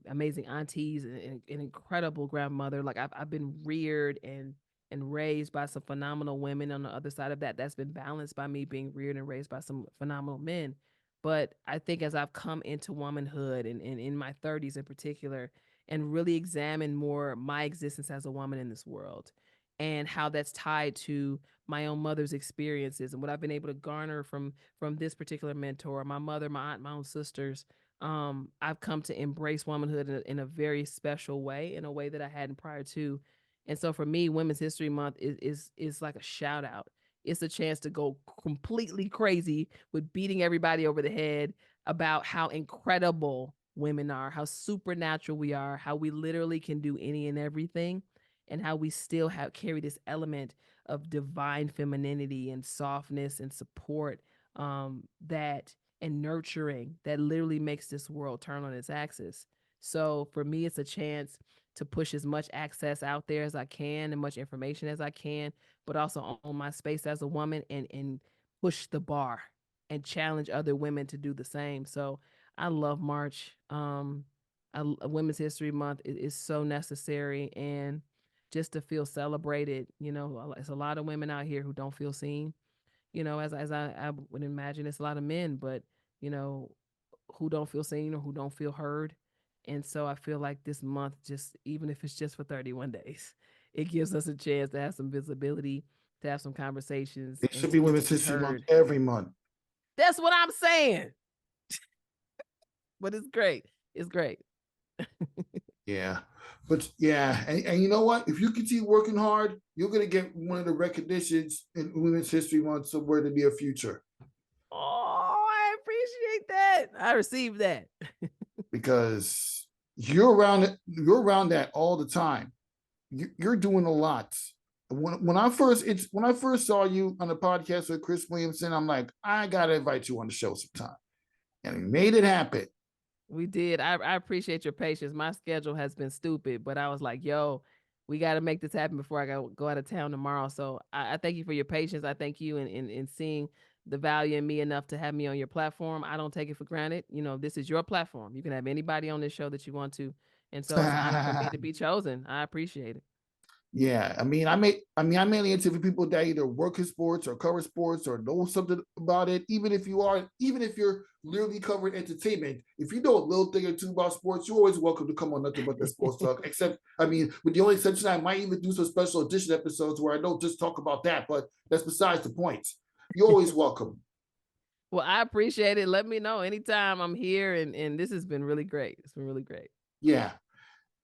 amazing aunties and an incredible grandmother. Like I've been reared and raised by some phenomenal women. On the other side of that, that's been balanced by me being reared and raised by some phenomenal men. But I think as I've come into womanhood and in my 30s in particular, and really examine more my existence as a woman in this world and how that's tied to my own mother's experiences and what I've been able to garner from this particular mentor, my mother, my aunt, my own sisters. I've come to embrace womanhood in a very special way, in a way that I hadn't prior to. And so for me, Women's History Month is like a shout out. It's a chance to go completely crazy with beating everybody over the head about how incredible women are, how supernatural we are, how we literally can do any and everything, and how we still carry this element of divine femininity and softness and support, that and nurturing that literally makes this world turn on its axis. So for me, it's a chance to push as much access out there as I can and much information as I can, but also own my space as a woman and push the bar and challenge other women to do the same. So I love March. Women's History Month is so necessary, and just to feel celebrated. You know, it's a lot of women out here who don't feel seen. You know, as I would imagine, it's a lot of men, but you know, who don't feel seen or who don't feel heard. And so I feel like this month, just even if it's just for 31 days, it gives us a chance to have some visibility, to have some conversations, It and should to be get to Women's be History Month heard. every month. That's what I'm saying. But it's great. It's great. Yeah. But yeah, and you know what? If you continue working hard, you're gonna get one of the recognitions in Women's History Month somewhere in the near future. Oh, I appreciate that. I received that. Because you're around that all the time. You're doing a lot. When I first saw you on the podcast with Chris Williamson, I'm like, I gotta invite you on the show sometime. And we made it happen. We did. I appreciate your patience. My schedule has been stupid, but I was like, yo, we got to make this happen before I go out of town tomorrow. So I thank you for your patience. I thank you in seeing the value in me enough to have me on your platform. I don't take it for granted. You know, this is your platform. You can have anybody on this show that you want to. And so it's an honor for me to be chosen. I appreciate it. Yeah, I mainly interview people that either work in sports or cover sports or know something about it. Even if you're literally covering entertainment, if you know a little thing or two about sports, you're always welcome to come on Nothing But That Sports Talk. Except, with the only exception, I might even do some special edition episodes where I don't just talk about that, but that's besides the point. You're always welcome. Well, I appreciate it. Let me know anytime I'm here, and this has been really great. It's been really great. Yeah.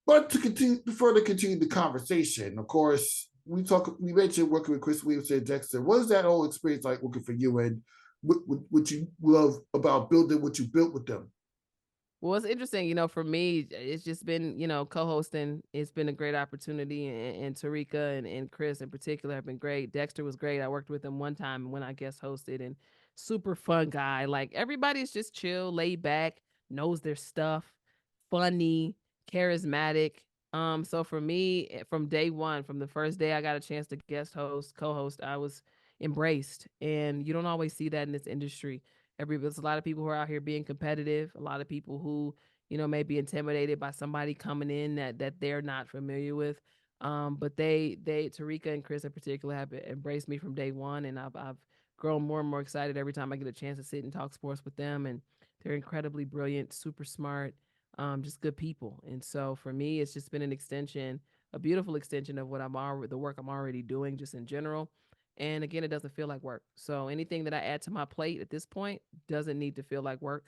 But to further continue the conversation, of course, we mentioned working with Chris Williams and Dexter. What is that whole experience like working for you, and what you love about building what you built with them? Well, it's interesting, for me, it's just been, co-hosting. It's been a great opportunity, and Tarika and Chris in particular have been great. Dexter was great. I worked with him one time when I guest hosted, and super fun guy. Like everybody's just chill, laid back, knows their stuff, funny, charismatic. So for me, from day one, from the first day I got a chance to guest host, co-host, I was embraced, and you don't always see that in this industry. There's a lot of people who are out here being competitive, a lot of people who may be intimidated by somebody coming in that they're not familiar with. But they Tarika and Chris in particular have embraced me from day one, and I've grown more and more excited every time I get a chance to sit and talk sports with them. And they're incredibly brilliant, super smart, just good people. And so for me, it's just been a beautiful extension of the work I'm already doing just in general. And again, it doesn't feel like work. So anything that I add to my plate at this point doesn't need to feel like work.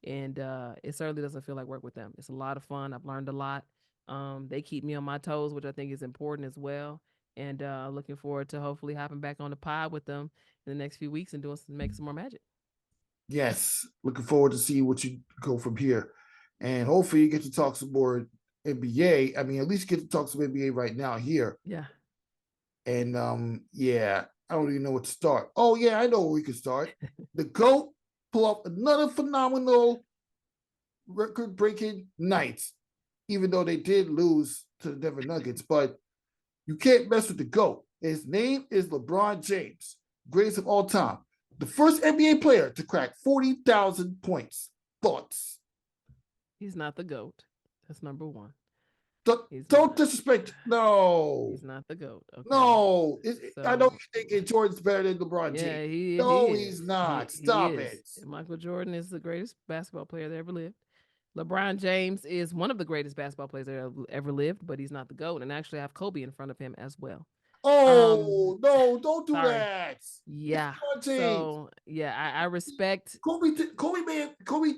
and it certainly doesn't feel like work with them. It's a lot of fun. I've learned a lot. They keep me on my toes, which I think is important as well. And looking forward to hopefully hopping back on the pod with them in the next few weeks and make some more magic. Yes, looking forward to see what you go from here, and hopefully you get to talk some more NBA. I mean, at least get to talk some NBA right now here. Yeah. And yeah, I don't even know what to start. Oh yeah, I know where we can start. The GOAT pull off another phenomenal record-breaking night, even though they did lose to the Denver Nuggets. But you can't mess with the GOAT. His name is LeBron James, greatest of all time. The first NBA player to crack 40,000 points. Thoughts? He's not the GOAT. That's number one. Don't disrespect. No. He's not the GOAT. Okay. No. I know you think Jordan's better than LeBron James. No, he's not. Stop it. Michael Jordan is the greatest basketball player that ever lived. LeBron James is one of the greatest basketball players that ever lived, but he's not the GOAT. And actually, I have Kobe in front of him as well. Oh, no, don't do that. Yeah. So, yeah, I respect. Kobe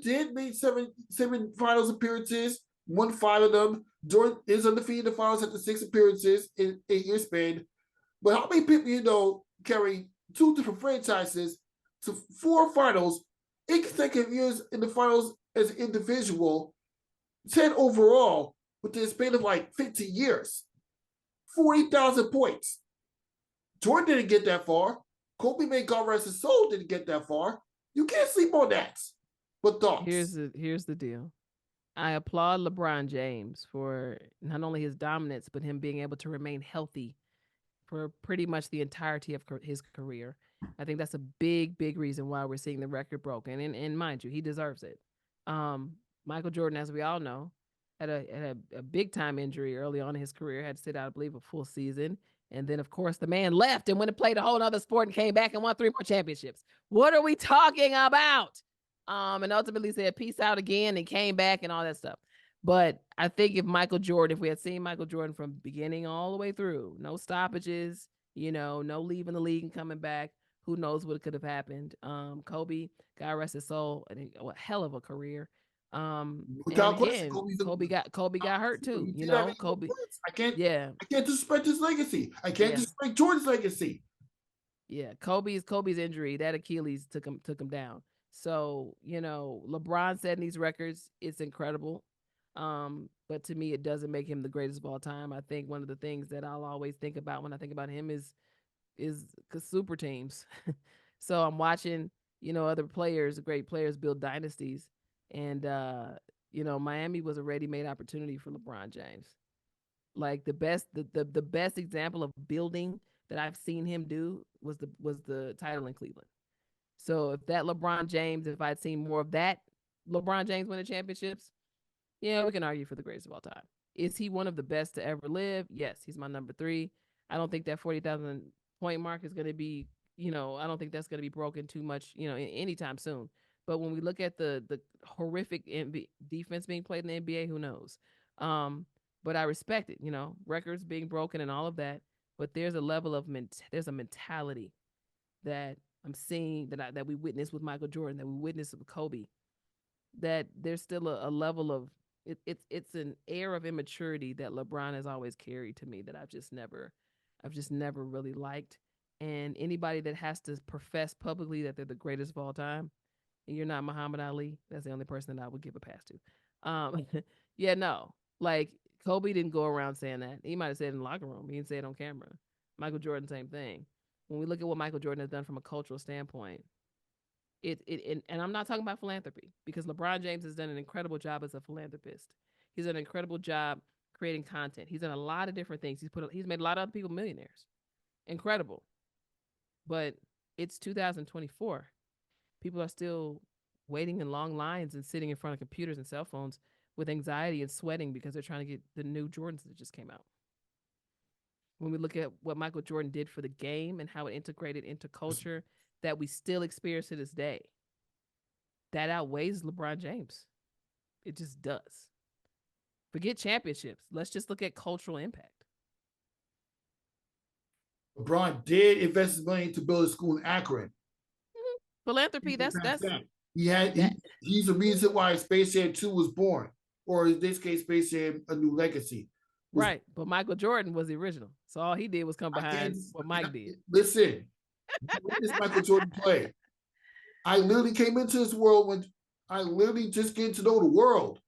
did make seven finals appearances, won 5 of them. Jordan is undefeated in the finals after 6 appearances in 8-year span. But how many people carry 2 different franchises to 4 finals, 8 consecutive years in the finals as an individual, 10 overall within a span of like 50 years? 40,000 points. Jordan didn't get that far. Kobe, may God rest his soul, didn't get that far. You can't sleep on that. But thoughts? Here's the deal. I applaud LeBron James for not only his dominance, but him being able to remain healthy for pretty much the entirety of his career. I think that's a big, big reason why we're seeing the record broken. And mind you, he deserves it. Michael Jordan, as we all know, had a big time injury early on in his career, had to sit out, I believe, a full season. And then, of course, the man left and went and played a whole other sport and came back and won 3 more championships. What are we talking about? And ultimately said peace out again and came back and all that stuff. But I think if we had seen Michael Jordan from beginning all the way through, no stoppages, no leaving the league and coming back, who knows what could have happened. Kobe, God rest his soul, a hell of a career. Again, Kobe got hurt too. Kobe. I can't disrespect his legacy. I can't disrespect Jordan's legacy. Yeah, Kobe's injury, that Achilles took him down. So, LeBron setting these records, it's incredible. But to me, it doesn't make him the greatest of all time. I think one of the things that I'll always think about when I think about him is super teams. So I'm watching, other players, great players build dynasties. And, Miami was a ready-made opportunity for LeBron James. Like the best example of building that I've seen him do was the title in Cleveland. So if I'd seen more of that LeBron James winning championships, we can argue for the greatest of all time. Is he one of the best to ever live? Yes, he's my number 3. I don't think that 40,000 point mark is going to be, I don't think that's going to be broken too much, anytime soon. But when we look at the horrific defense being played in the NBA, who knows? But I respect it, records being broken and all of that. But there's a level of there's a mentality that I'm seeing that we witnessed with Michael Jordan, that we witnessed with Kobe, that there's still a level of it's an air of immaturity that LeBron has always carried to me that I've just never really liked. And anybody that has to profess publicly that they're the greatest of all time, and you're not Muhammad Ali, that's the only person that I would give a pass to. Like Kobe didn't go around saying that. He might have said it in the locker room. He didn't say it on camera. Michael Jordan, same thing. When we look at what Michael Jordan has done from a cultural standpoint, and I'm not talking about philanthropy, because LeBron James has done an incredible job as a philanthropist. He's done an incredible job creating content. He's done a lot of different things. He's made a lot of other people millionaires. Incredible. But it's 2024. People are still waiting in long lines and sitting in front of computers and cell phones with anxiety and sweating because they're trying to get the new Jordans that just came out. When we look at what Michael Jordan did for the game and how it integrated into culture that we still experience to this day, that outweighs LeBron James. It just does. Forget championships. Let's just look at cultural impact. LeBron did invest his money to build a school in Akron. Philanthropy, that's He's the reason why Space Jam 2 was born, or in this case, Space Jam: A New Legacy. Right, but Michael Jordan was the original, so all he did was come behind what Mike did. Listen, this Michael Jordan play. I literally came into this world when I literally just getting to know the world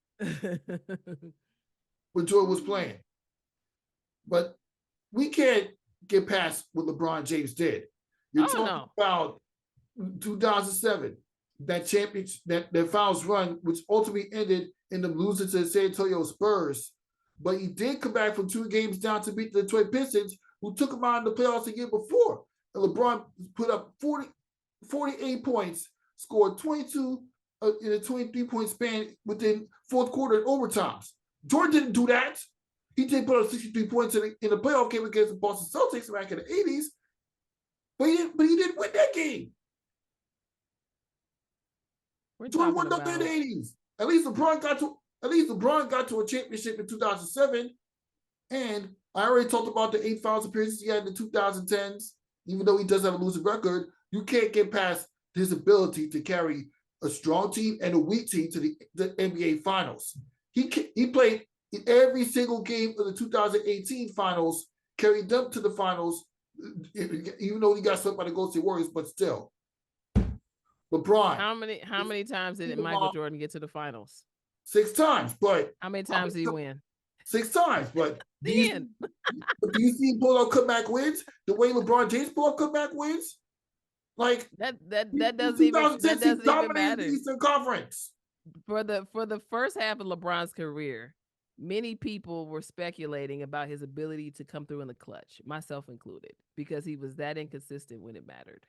when Jordan was playing. But we can't get past what LeBron James did. You're talking about 2007, that championship, that finals run, which ultimately ended in them losing to the San Antonio Spurs. But he did come back from 2 games down to beat the Detroit Pistons, who took him out in the playoffs the year before. And LeBron put up 48 points, scored 22 in a 23-point span within fourth quarter and overtimes. Jordan didn't do that. He did put up 63 points in the playoff game against the Boston Celtics back in the 80s, but he didn't win that game. Jordan won up in the 80s. At least LeBron got to a championship in 2007. And I already talked about the 8 finals appearances he had in the 2010s. Even though he does have a losing record, you can't get past his ability to carry a strong team and a weak team to the NBA Finals. He played in every single game of the 2018 Finals, carried them to the Finals, even though he got swept by the Golden State Warriors, but still. LeBron. How many times did Michael Jordan get to the Finals? 6 times, but how many times did he win? 6 times, but do you see him pull out comeback wins the way LeBron James pull out comeback wins? Like that doesn't even matter. The Eastern Conference. For the first half of LeBron's career, many people were speculating about his ability to come through in the clutch, myself included, because he was that inconsistent when it mattered.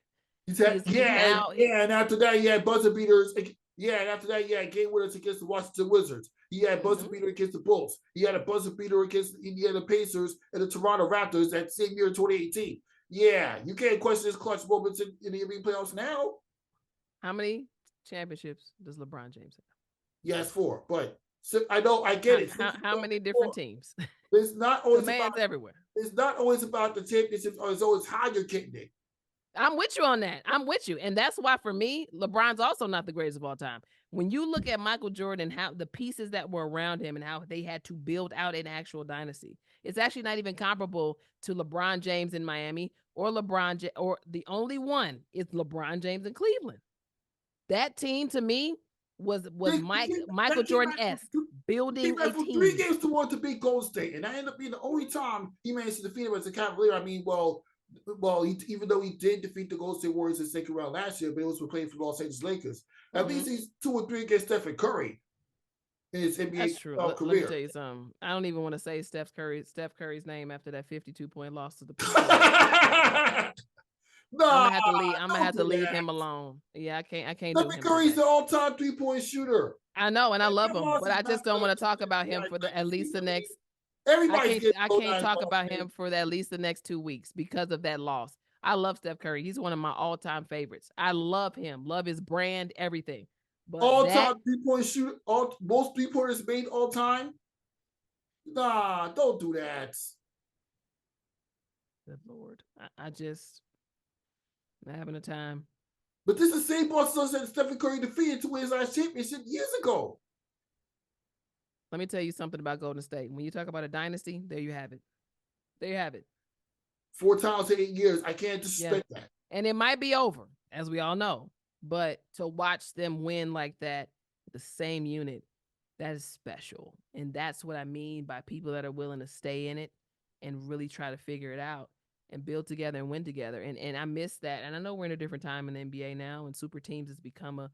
And after that, he had buzzer beaters. Yeah, and after that, he had game winners against the Washington Wizards. He had buzzer beater against the Bulls. He had a buzzer beater against the Indiana Pacers and the Toronto Raptors that same year in 2018. Yeah, you can't question his clutch moments in the NBA playoffs now. How many championships does LeBron James have? He has 4, but I get it. How many different teams? It's not always about everywhere. It's not always about the championships, or it's always how you're getting it. I'm with you on that. I'm with you. And that's why, for me, LeBron's also not the greatest of all time. When you look at Michael Jordan, how the pieces that were around him and how they had to build out an actual dynasty, it's actually not even comparable to LeBron James in Miami or or the only one is LeBron James in Cleveland. That team, to me, was Michael Jordan-esque, building a team. 3 games to 1 to beat Golden State, and that ended up being the only time he managed to defeat him as a Cavalier. I mean, even though he did defeat the Golden State Warriors in the second round last year, but it was playing for the Los Angeles Lakers. At least he's 2 or 3 against Stephen Curry in his NBA career. Let me tell you something. I don't even want to say Steph Curry's name after that 52-point loss to the I'm gonna have to leave him alone. Yeah, I can't do him. Stephen Curry's the all-time 3-point shooter. I know, and I love him, but I just don't want to talk about him for at least the next. I can't talk about him for at least the next 2 weeks because of that loss. I love Steph Curry. He's one of my all-time favorites. I love him. Love his brand, everything. But all-time 3-point shooter, most 3-pointers made all time. Nah, don't do that. Good Lord, I just not having a time. But this is the same Boston Celtics that Stephen Curry defeated to win his last championship years ago. Let me tell you something about Golden State. When you talk about a dynasty, there you have it. There you have it. 4 times in 8 years. I can't disrespect that. And it might be over, as we all know. But to watch them win like that, the same unit, that is special. And that's what I mean by people that are willing to stay in it and really try to figure it out and build together and win together. And I miss that. And I know we're in a different time in the NBA now, and super teams has become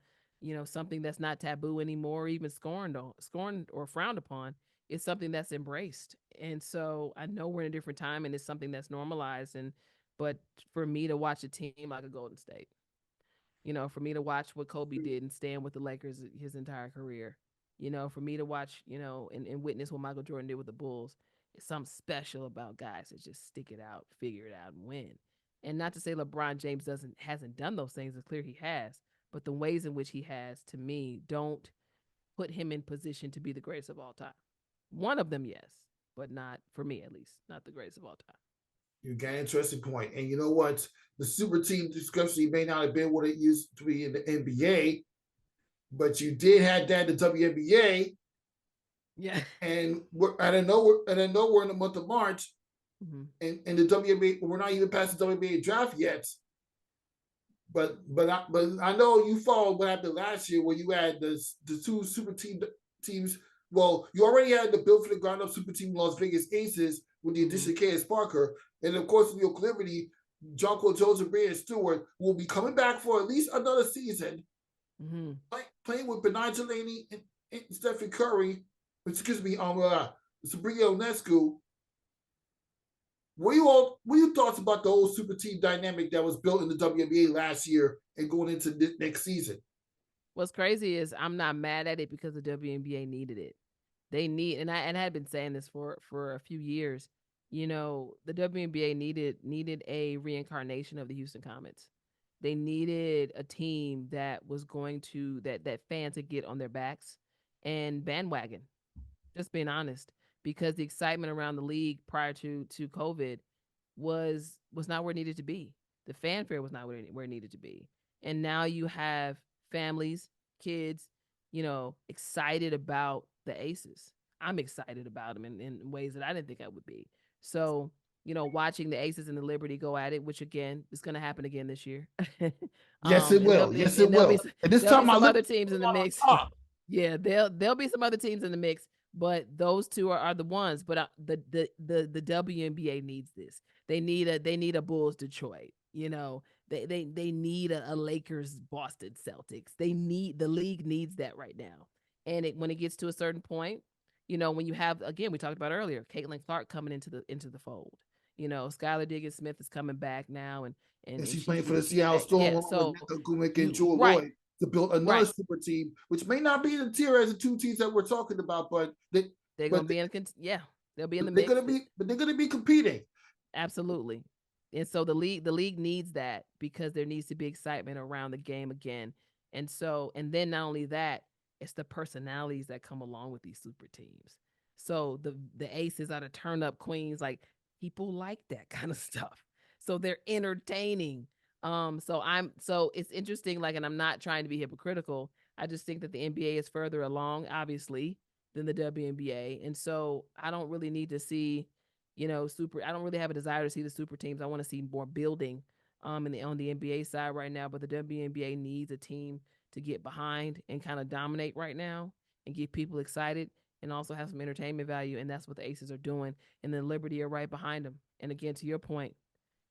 something that's not taboo anymore, even scorned or frowned upon. It's something that's embraced. And so I know we're in a different time, and it's something that's normalized. But for me to watch a team like a Golden State, for me to watch what Kobe did and stand with the Lakers his entire career, for me to watch, and witness what Michael Jordan did with the Bulls, it's something special about guys that just stick it out, figure it out, and win. And not to say LeBron James hasn't done those things. It's clear he has. But the ways in which he has, to me, don't put him in position to be the greatest of all time. One of them, yes, but not, for me at least, not the greatest of all time. You got an interesting point. And you know what? The super team discussion may not have been what it used to be in the NBA, but you did have that in the WNBA. Yeah. And I don't know we're in the month of March, and the WNBA, we're not even past the WNBA draft yet. But I know you followed what happened last year where you had the two super teams. Well, you already had the built for the ground up super team Las Vegas Aces with the addition of Candace Parker, and of course New York Liberty, Jonquil Jones and Brian Stewart will be coming back for at least another season, playing with Benai Delaney and Stephen Curry. Excuse me, Sabrina Ionescu. What are your thoughts about the whole super team dynamic that was built in the WNBA last year and going into the next season? What's crazy is I'm not mad at it because the WNBA needed it. They need, and I had been saying this for a few years. You know, the WNBA needed a reincarnation of the Houston Comets. They needed a team that was going to that fans would get on their backs and bandwagon. Just being honest, because the excitement around the league prior to COVID was not where it needed to be. The fanfare was not where it needed to be. And now you have families, kids, you know, excited about the Aces. I'm excited about them in ways that I didn't think I would be. So, you know, watching the Aces and the Liberty go at it, which again is going to happen again this year. Yes, it will. Yes, it will. And this time, some other teams in the mix. Yeah, there'll be some other teams in the mix, but those two are the ones. But the WNBA needs this. They need a Bulls Detroit. You know, they need a Lakers Boston Celtics. The league needs that right now. And when it gets to a certain point, you know, when you have, again, we talked about earlier, Caitlin Clark coming into the fold. You know, Skylar Diggins Smith is coming back now, and she's playing for the Seattle Storm with Nika Gumick and Jewel Lloyd to build another super team, which may not be in the tier as the two teams that we're talking about, but they're going to be they'll be in the mix. They're going to be competing. Absolutely. And so the league needs that because there needs to be excitement around the game again. And then not only that, it's the personalities that come along with these super teams. So the Aces are the turn up queens, like people like that kind of stuff. So they're entertaining. So it's interesting, like, and I'm not trying to be hypocritical. I just think that the NBA is further along, obviously, than the WNBA. And so I don't really need to see, you know, I don't really have a desire to see the super teams. I want to see more building on the NBA side right now. But the WNBA needs a team to get behind and kind of dominate right now and get people excited and also have some entertainment value. And that's what the Aces are doing. And then Liberty are right behind them. And again, to your point,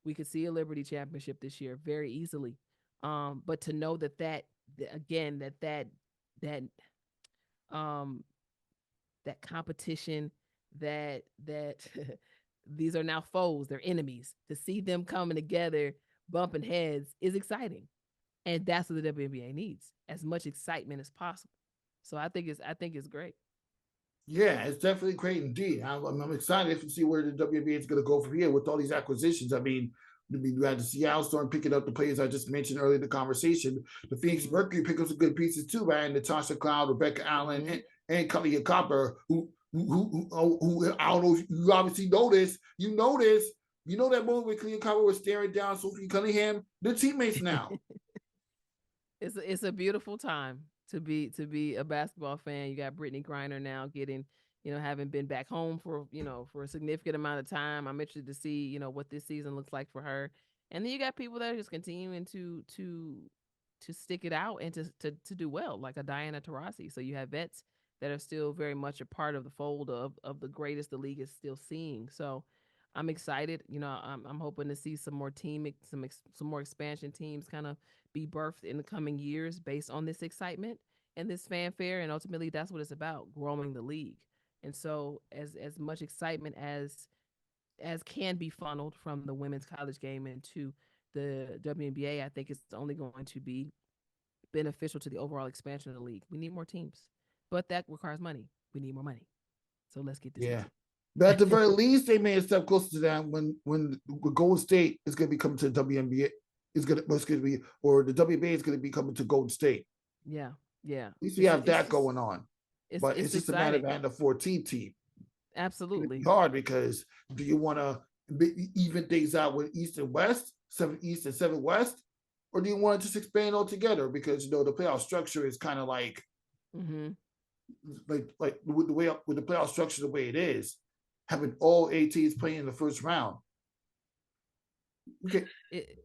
we could see a Liberty championship this year very easily. But to know that competition, that these are now foes, they're enemies. To see them coming together, bumping heads is exciting. And that's what the WNBA needs, as much excitement as possible. So I think it's great. Yeah, it's definitely great indeed. I'm excited to see where the WNBA is going to go from here with all these acquisitions. I mean, we had the Seattle Storm picking up the players I just mentioned earlier in the conversation. The Phoenix Mercury picked up some good pieces too, man. Natasha Cloud, Rebecca Allen, and Kalia Copper, who I don't know if you obviously know this. You know this. You know that moment when Kalia Copper was staring down Sophie Cunningham. They're teammates now. It's a beautiful time to be a basketball fan. You got Brittany Griner now getting, you know, having been back home for a significant amount of time. I'm interested to see, you know, what this season looks like for her. And then you got people that are just continuing to stick it out and to do well, like a Diana Taurasi. So you have vets that are still very much a part of the fold of the greatest the league is still seeing. So I'm excited. You know, I'm hoping to see some more some more expansion teams kind of be birthed in the coming years based on this excitement and this fanfare. And ultimately, that's what it's about, growing the league. And so as much excitement as can be funneled from the women's college game into the WNBA, I think it's only going to be beneficial to the overall expansion of the league. We need more teams, but that requires money. We need more money. So let's get this. Yeah. But at the very least, they may step closer to that when Golden State is going to be coming to the WNBA. Or the WNBA is going to be coming to Golden State. Yeah. At least we have that going on. But it's just exciting. A matter of having a 14 team. Absolutely. It's hard because do you want to even things out with East and West, 7 East and 7 West? or do you want to just expand altogether? Because the playoff structure is kind of like, like with the playoff structure the way it is, having all 8 teams playing in the first round. You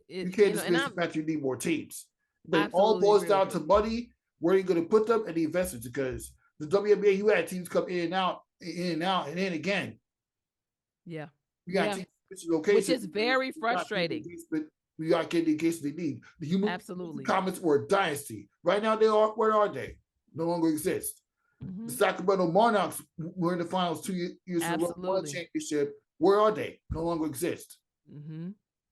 can't dismiss the fact you need more teams. But it all boils down to money, where you're going to put them, and the investors. Because the WNBA, you had teams come in and out, and then again. Yeah. You got teams switching locations, which is very frustrating. We got getting the engagement they need. The human Comets were a dynasty. Right now, where are they? No longer exist. The Sacramento Monarchs were in the finals 2 years in a row, won a championship. Where are they? No longer exist.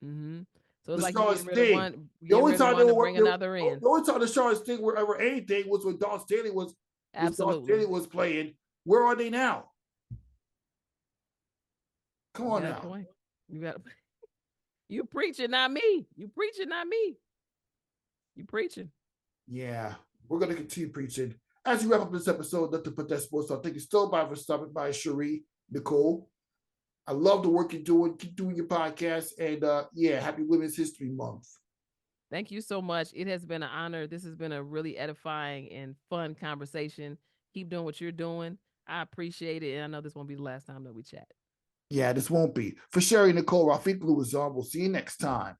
So it's like the only time they were bring another in. The only time the Charlotte Sting were ever anything was when Dawn Staley was playing. Where are they now? Come on now. You got you preaching, not me. You preaching, not me. You preaching. Yeah, we're gonna continue preaching. As you wrap up this episode, nothing but that sports talk. Thank you so much for stopping by, Shari Nycole. I love the work you're doing. Keep doing your podcast. And happy Women's History Month. Thank you so much. It has been an honor. This has been a really edifying and fun conversation. Keep doing what you're doing. I appreciate it. And I know this won't be the last time that we chat. Yeah, this won't be. For Shari Nycole, Rafiq Louison, we'll see you next time.